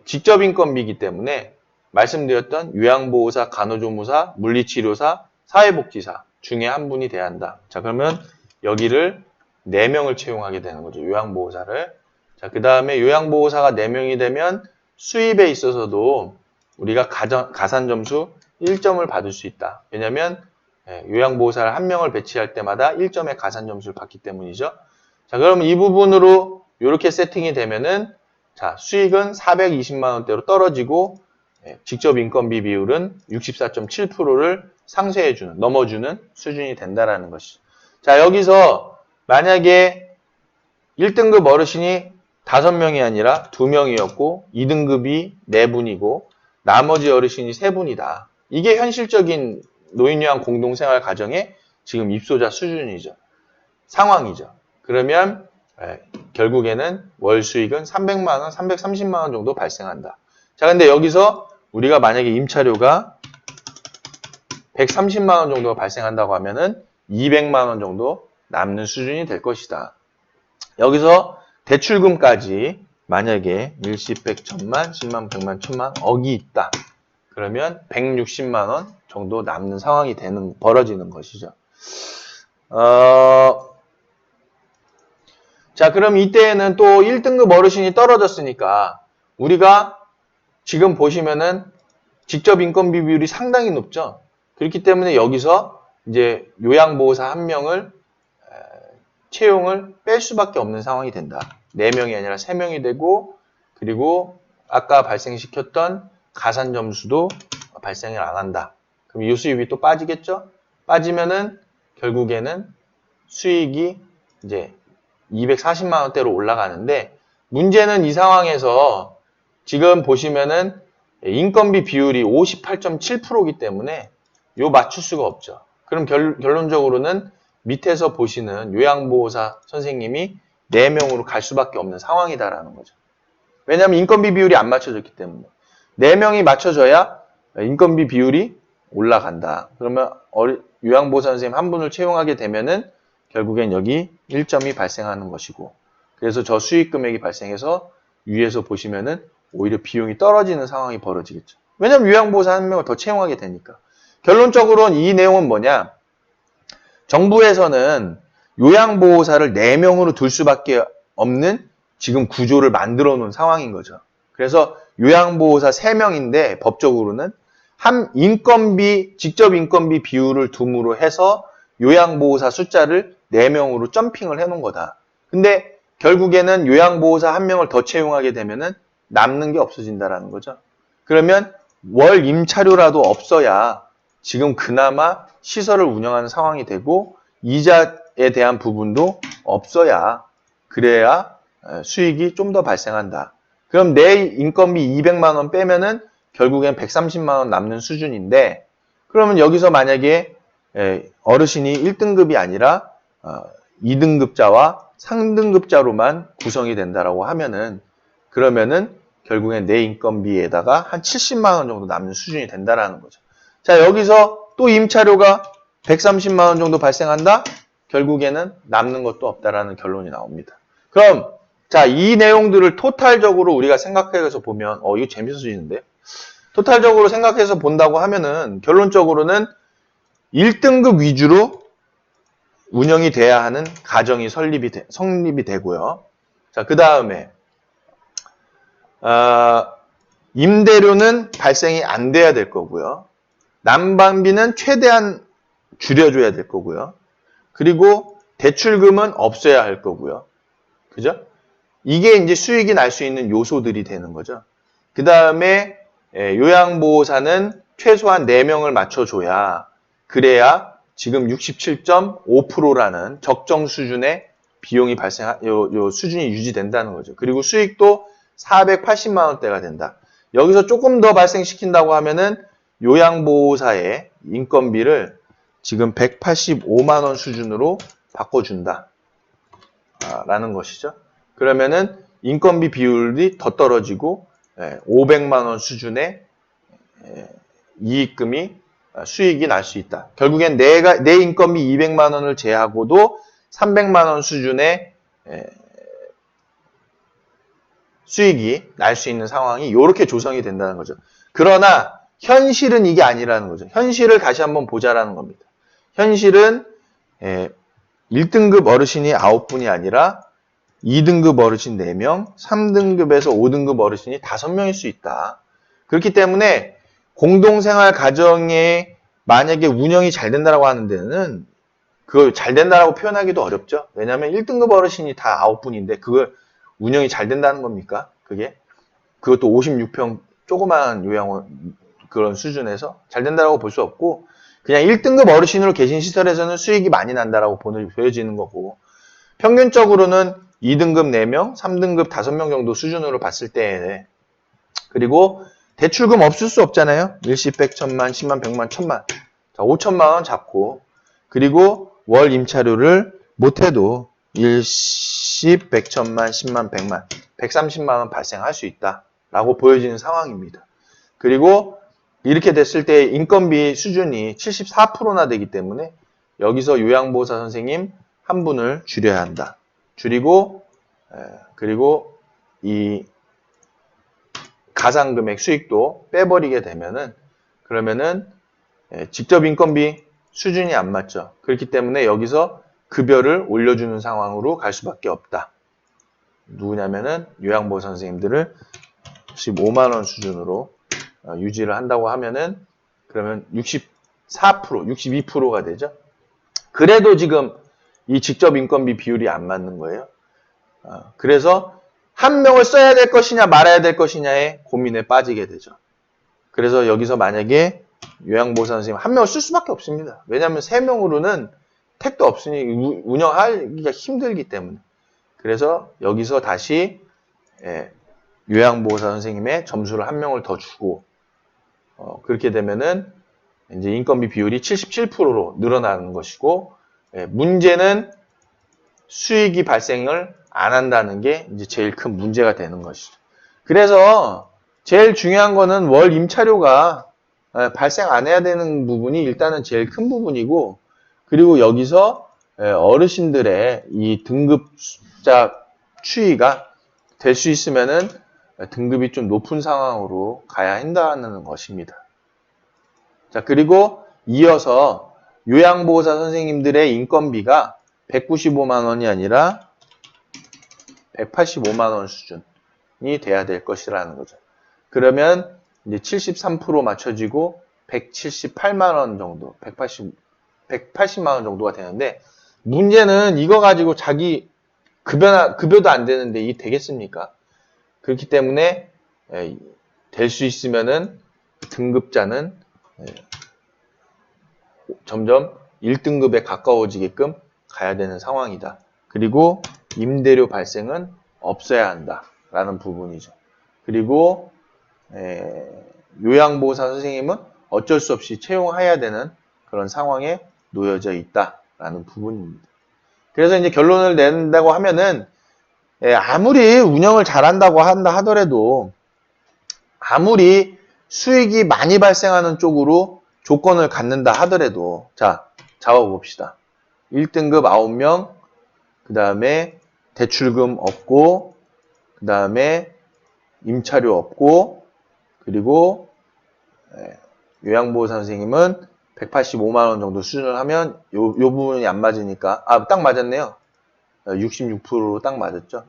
직접 인건비이기 때문에 말씀드렸던 요양보호사, 간호조무사, 물리치료사, 사회복지사 중에 한 분이 돼야 한다. 자, 그러면 여기를 4명을 채용하게 되는 거죠. 요양보호사를. 자, 그 다음에 요양보호사가 4명이 되면 수입에 있어서도 우리가 가산점수 1점을 받을 수 있다. 왜냐면 요양보호사를 1명을 배치할 때마다 1점의 가산점수를 받기 때문이죠. 자, 그러면 이 부분으로 이렇게 세팅이 되면은 자, 수익은 420만 원대로 떨어지고 직접 인건비 비율은 64.7%를 상쇄해주는, 넘어주는 수준이 된다라는 것이죠. 자, 여기서 만약에 1등급 어르신이 5명이 아니라 2명이었고 2등급이 4분이고 나머지 어르신이 3분이다. 이게 현실적인 노인요양 공동생활 가정의 지금 입소자 수준이죠. 상황이죠. 그러면 결국에는 월 수익은 300만 원, 330만 원 정도 발생한다. 자, 근데 여기서 우리가 만약에 임차료가 130만 원 정도가 발생한다고 하면은 200만 원 정도 남는 수준이 될 것이다. 여기서 대출금까지 만약에 일시 100, 1000만, 10만, 100만, 1000만, 억이 있다. 그러면 160만 원 정도 남는 상황이 벌어지는 것이죠. 자, 그럼 이때에는 또 1등급 어르신이 떨어졌으니까 우리가 지금 보시면은 직접 인건비 비율이 상당히 높죠. 그렇기 때문에 여기서 이제 요양보호사 1명을 채용을 뺄 수밖에 없는 상황이 된다. 4명이 아니라 3명이 되고 그리고 아까 발생시켰던 가산점수도 발생을 안 한다. 그럼 이 수입이 또 빠지겠죠? 빠지면은 결국에는 수익이 이제 240만 원대로 올라가는데 문제는 이 상황에서 지금 보시면은 인건비 비율이 58.7%이기 때문에 요 맞출 수가 없죠. 그럼 결론적으로는 밑에서 보시는 요양보호사 선생님이 4명으로 갈 수밖에 없는 상황이다라는 거죠. 왜냐하면 인건비 비율이 안 맞춰졌기 때문에. 4명이 맞춰져야 인건비 비율이 올라간다. 그러면 요양보호사 선생님 한 분을 채용하게 되면은 결국엔 여기 1점이 발생하는 것이고, 그래서 저 수익 금액이 발생해서 위에서 보시면은 오히려 비용이 떨어지는 상황이 벌어지겠죠. 왜냐하면 요양보호사 한 명을 더 채용하게 되니까. 결론적으로는 이 내용은 뭐냐? 정부에서는 요양보호사를 4명으로 둘 수밖에 없는 지금 구조를 만들어 놓은 상황인 거죠. 그래서 요양보호사 3명인데 법적으로는 직접 인건비 비율을 둠으로 해서 요양보호사 숫자를 4명으로 점핑을 해 놓은 거다. 근데 결국에는 요양보호사 1명을 더 채용하게 되면은 남는 게 없어진다라는 거죠. 그러면 월 임차료라도 없어야 지금 그나마 시설을 운영하는 상황이 되고 이자에 대한 부분도 없어야 그래야 수익이 좀 더 발생한다. 그럼 내 인건비 200만 원 빼면은 결국엔 130만 원 남는 수준인데, 그러면 여기서 만약에 어르신이 1등급이 아니라 2등급자와 상등급자로만 구성이 된다라고 하면은, 그러면은 결국엔 내 인건비에다가 한 70만 원 정도 남는 수준이 된다라는 거죠. 자, 여기서 또 임차료가 130만 원 정도 발생한다? 결국에는 남는 것도 없다라는 결론이 나옵니다. 그럼 자, 이 내용들을 토탈적으로 우리가 생각해서 보면 이거 재밌어지는데? 토탈적으로 생각해서 본다고 하면은 결론적으로는 1등급 위주로 운영이 돼야 하는 가정이 성립이 되고요. 자, 그 다음에 임대료는 발생이 안 돼야 될 거고요. 난방비는 최대한 줄여줘야 될 거고요. 그리고 대출금은 없어야 할 거고요. 그죠? 이게 이제 수익이 날 수 있는 요소들이 되는 거죠. 그 다음에 요양보호사는 최소한 4명을 맞춰줘야, 그래야 지금 67.5%라는 적정 수준의 비용이 요 수준이 유지된다는 거죠. 그리고 수익도 480만 원대가 된다. 여기서 조금 더 발생시킨다고 하면은 요양보호사의 인건비를 지금 185만 원 수준으로 바꿔준다. 라는 것이죠. 그러면은 인건비 비율이 더 떨어지고 500만 원 수준의 이익금이 수익이 날 수 있다. 결국엔 내 인건비 200만 원을 제하고도 300만 원 수준의 수익이 날 수 있는 상황이 이렇게 조성이 된다는 거죠. 그러나 현실은 이게 아니라는 거죠. 현실을 다시 한번 보자라는 겁니다. 현실은 1등급 어르신이 9분이 아니라 2등급 어르신 4명, 3등급에서 5등급 어르신이 5명일 수 있다. 그렇기 때문에 공동생활 가정에 만약에 운영이 잘 된다라고 하는 데는 그걸 잘 된다라고 표현하기도 어렵죠. 왜냐하면 1등급 어르신이 다 9분인데 그걸 운영이 잘 된다는 겁니까? 그것도 56평 조그마한 요양원 그런 수준에서 잘 된다라고 볼 수 없고, 그냥 1등급 어르신으로 계신 시설에서는 수익이 많이 난다라고 보여지는 거고, 평균적으로는 2등급 4명, 3등급 5명 정도 수준으로 봤을 때, 그리고 대출금 없을 수 없잖아요. 일시 100, 1000만, 10만, 100만, 1000만. 자, 5천만 원 잡고, 그리고 월 임차료를 못해도 일시 100, 1000만, 10만, 100만, 130만 원 발생할 수 있다라고 보여지는 상황입니다. 그리고 이렇게 됐을 때 인건비 수준이 74%나 되기 때문에 여기서 요양보호사 선생님 한 분을 줄여야 한다. 줄이고 그리고 이 가상금액 수익도 빼버리게 되면은, 그러면은 직접 인건비 수준이 안 맞죠. 그렇기 때문에 여기서 급여를 올려주는 상황으로 갈 수밖에 없다. 누구냐면은 요양보호사 선생님들을 15만 원 수준으로 유지를 한다고 하면은 그러면 64%, 62%가 되죠. 그래도 지금 이 직접 인건비 비율이 안 맞는 거예요. 그래서 한 명을 써야 될 것이냐 말아야 될 것이냐의 고민에 빠지게 되죠. 그래서 여기서 만약에 요양보호사 선생님 한 명을 쓸 수밖에 없습니다. 왜냐하면 3명으로는 택도 없으니 운영하기가 힘들기 때문에. 그래서 여기서 다시 요양보호사 선생님의 점수를 한 명을 더 주고 그렇게 되면은 이제 인건비 비율이 77%로 늘어나는 것이고, 문제는 수익이 발생을 안 한다는 게 이제 제일 큰 문제가 되는 것이죠. 그래서 제일 중요한 거는 월 임차료가 발생 안 해야 되는 부분이 일단은 제일 큰 부분이고, 그리고 여기서 어르신들의 이 등급자 추이가 될 수 있으면은 등급이 좀 높은 상황으로 가야 한다는 것입니다. 자, 그리고 이어서 요양보호사 선생님들의 인건비가 195만 원이 아니라 185만 원 수준이 돼야 될 것이라는 거죠. 그러면 이제 73% 맞춰지고 178만 원 정도, 180만 원 정도가 되는데, 문제는 이거 가지고 자기 급여도 안 되는데 이게 되겠습니까? 그렇기 때문에 될 수 있으면은 등급자는 점점 1등급에 가까워지게끔 가야 되는 상황이다. 그리고 임대료 발생은 없어야 한다라는 부분이죠. 그리고 요양보호사 선생님은 어쩔 수 없이 채용해야 되는 그런 상황에 놓여져 있다라는 부분입니다. 그래서 이제 결론을 낸다고 하면은 아무리 운영을 잘한다고 한다 하더라도, 아무리 수익이 많이 발생하는 쪽으로 조건을 갖는다 하더라도, 자, 잡아봅시다. 1등급 9명, 그 다음에 대출금 없고, 그 다음에 임차료 없고, 그리고 요양보호사 선생님은 185만 원 정도 수준을 하면 요 부분이 안 맞으니까, 딱 맞았네요. 66%로 딱 맞았죠.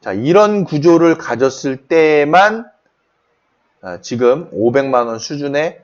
자, 이런 구조를 가졌을 때만 지금 500만 원 수준의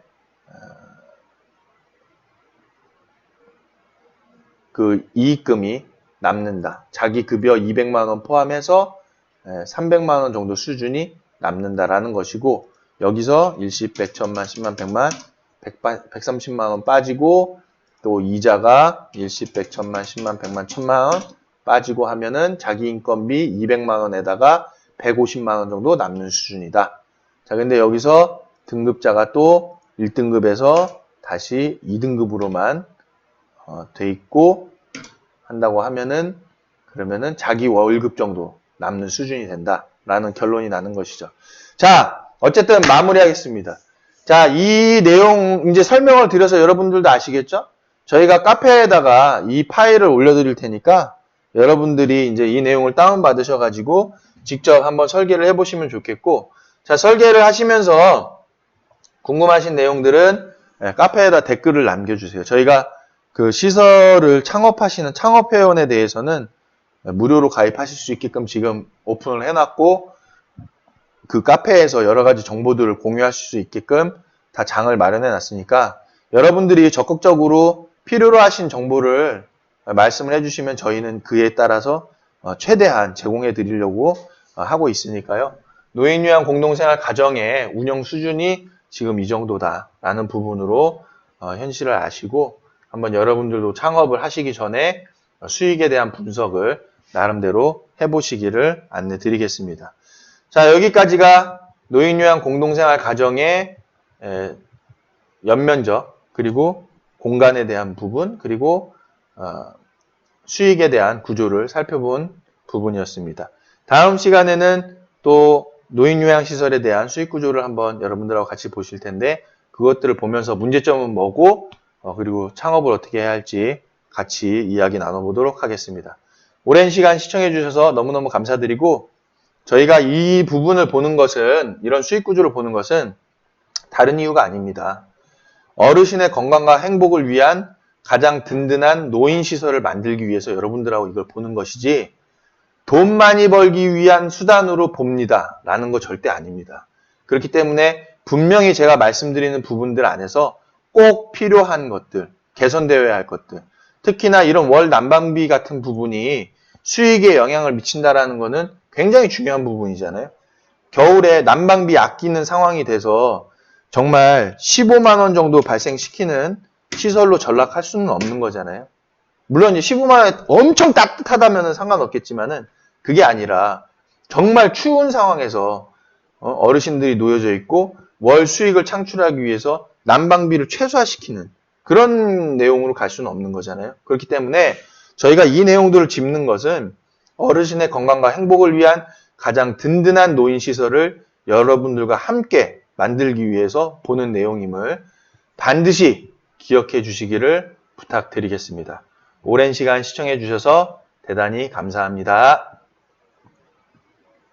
그 이익금이 남는다. 자기 급여 200만 원 포함해서 300만 원 정도 수준이 남는다라는 것이고, 여기서 일시 100, 1000만, 10만, 100만, 130만 원 빠지고, 또 이자가 일시 100, 1000만, 10만, 100만, 1000만 원 빠지고 하면은 자기 인건비 200만 원에다가 150만 원 정도 남는 수준이다. 자, 근데 여기서 등급자가 또 1등급에서 다시 2등급으로만 돼 있고 한다고 하면은, 그러면은 자기 월급 정도 남는 수준이 된다라는 결론이 나는 것이죠. 자, 어쨌든 마무리하겠습니다. 자, 이 내용 이제 설명을 드려서 여러분들도 아시겠죠? 저희가 카페에다가 이 파일을 올려드릴 테니까 여러분들이 이제 이 내용을 다운받으셔가지고 직접 한번 설계를 해보시면 좋겠고, 자, 설계를 하시면서 궁금하신 내용들은 카페에다 댓글을 남겨주세요. 저희가 그 시설을 창업하시는 창업회원에 대해서는 무료로 가입하실 수 있게끔 지금 오픈을 해놨고, 그 카페에서 여러 가지 정보들을 공유하실 수 있게끔 다 장을 마련해 놨으니까, 여러분들이 적극적으로 필요로 하신 정보를 말씀을 해주시면 저희는 그에 따라서 최대한 제공해 드리려고 하고 있으니까요. 노인요양 공동생활 가정의 운영 수준이 지금 이 정도다라는 부분으로 현실을 아시고, 한번 여러분들도 창업을 하시기 전에 수익에 대한 분석을 나름대로 해보시기를 안내 드리겠습니다. 자, 여기까지가 노인요양 공동생활 가정의 연면적, 그리고 공간에 대한 부분, 그리고 수익에 대한 구조를 살펴본 부분이었습니다. 다음 시간에는 또 노인요양시설에 대한 수익 구조를 한번 여러분들하고 같이 보실 텐데, 그것들을 보면서 문제점은 뭐고, 그리고 창업을 어떻게 해야 할지 같이 이야기 나눠보도록 하겠습니다. 오랜 시간 시청해 주셔서 너무너무 감사드리고, 저희가 이 부분을 보는 것은, 이런 수익 구조를 보는 것은 다른 이유가 아닙니다. 어르신의 건강과 행복을 위한 가장 든든한 노인시설을 만들기 위해서 여러분들하고 이걸 보는 것이지, 돈 많이 벌기 위한 수단으로 봅니다 라는 거 절대 아닙니다. 그렇기 때문에 분명히 제가 말씀드리는 부분들 안에서 꼭 필요한 것들, 개선되어야 할 것들, 특히나 이런 월 난방비 같은 부분이 수익에 영향을 미친다라는 것은 굉장히 중요한 부분이잖아요. 겨울에 난방비 아끼는 상황이 돼서 정말 15만 원 정도 발생시키는 시설로 전락할 수는 없는 거잖아요. 물론 이제 15만 원이 엄청 따뜻하다면 상관없겠지만은, 그게 아니라 정말 추운 상황에서 어르신들이 놓여져 있고 월 수익을 창출하기 위해서 난방비를 최소화시키는 그런 내용으로 갈 수는 없는 거잖아요. 그렇기 때문에 저희가 이 내용들을 짚는 것은 어르신의 건강과 행복을 위한 가장 든든한 노인 시설을 여러분들과 함께 만들기 위해서 보는 내용임을 반드시 기억해 주시기를 부탁드리겠습니다. 오랜 시간 시청해 주셔서 대단히 감사합니다.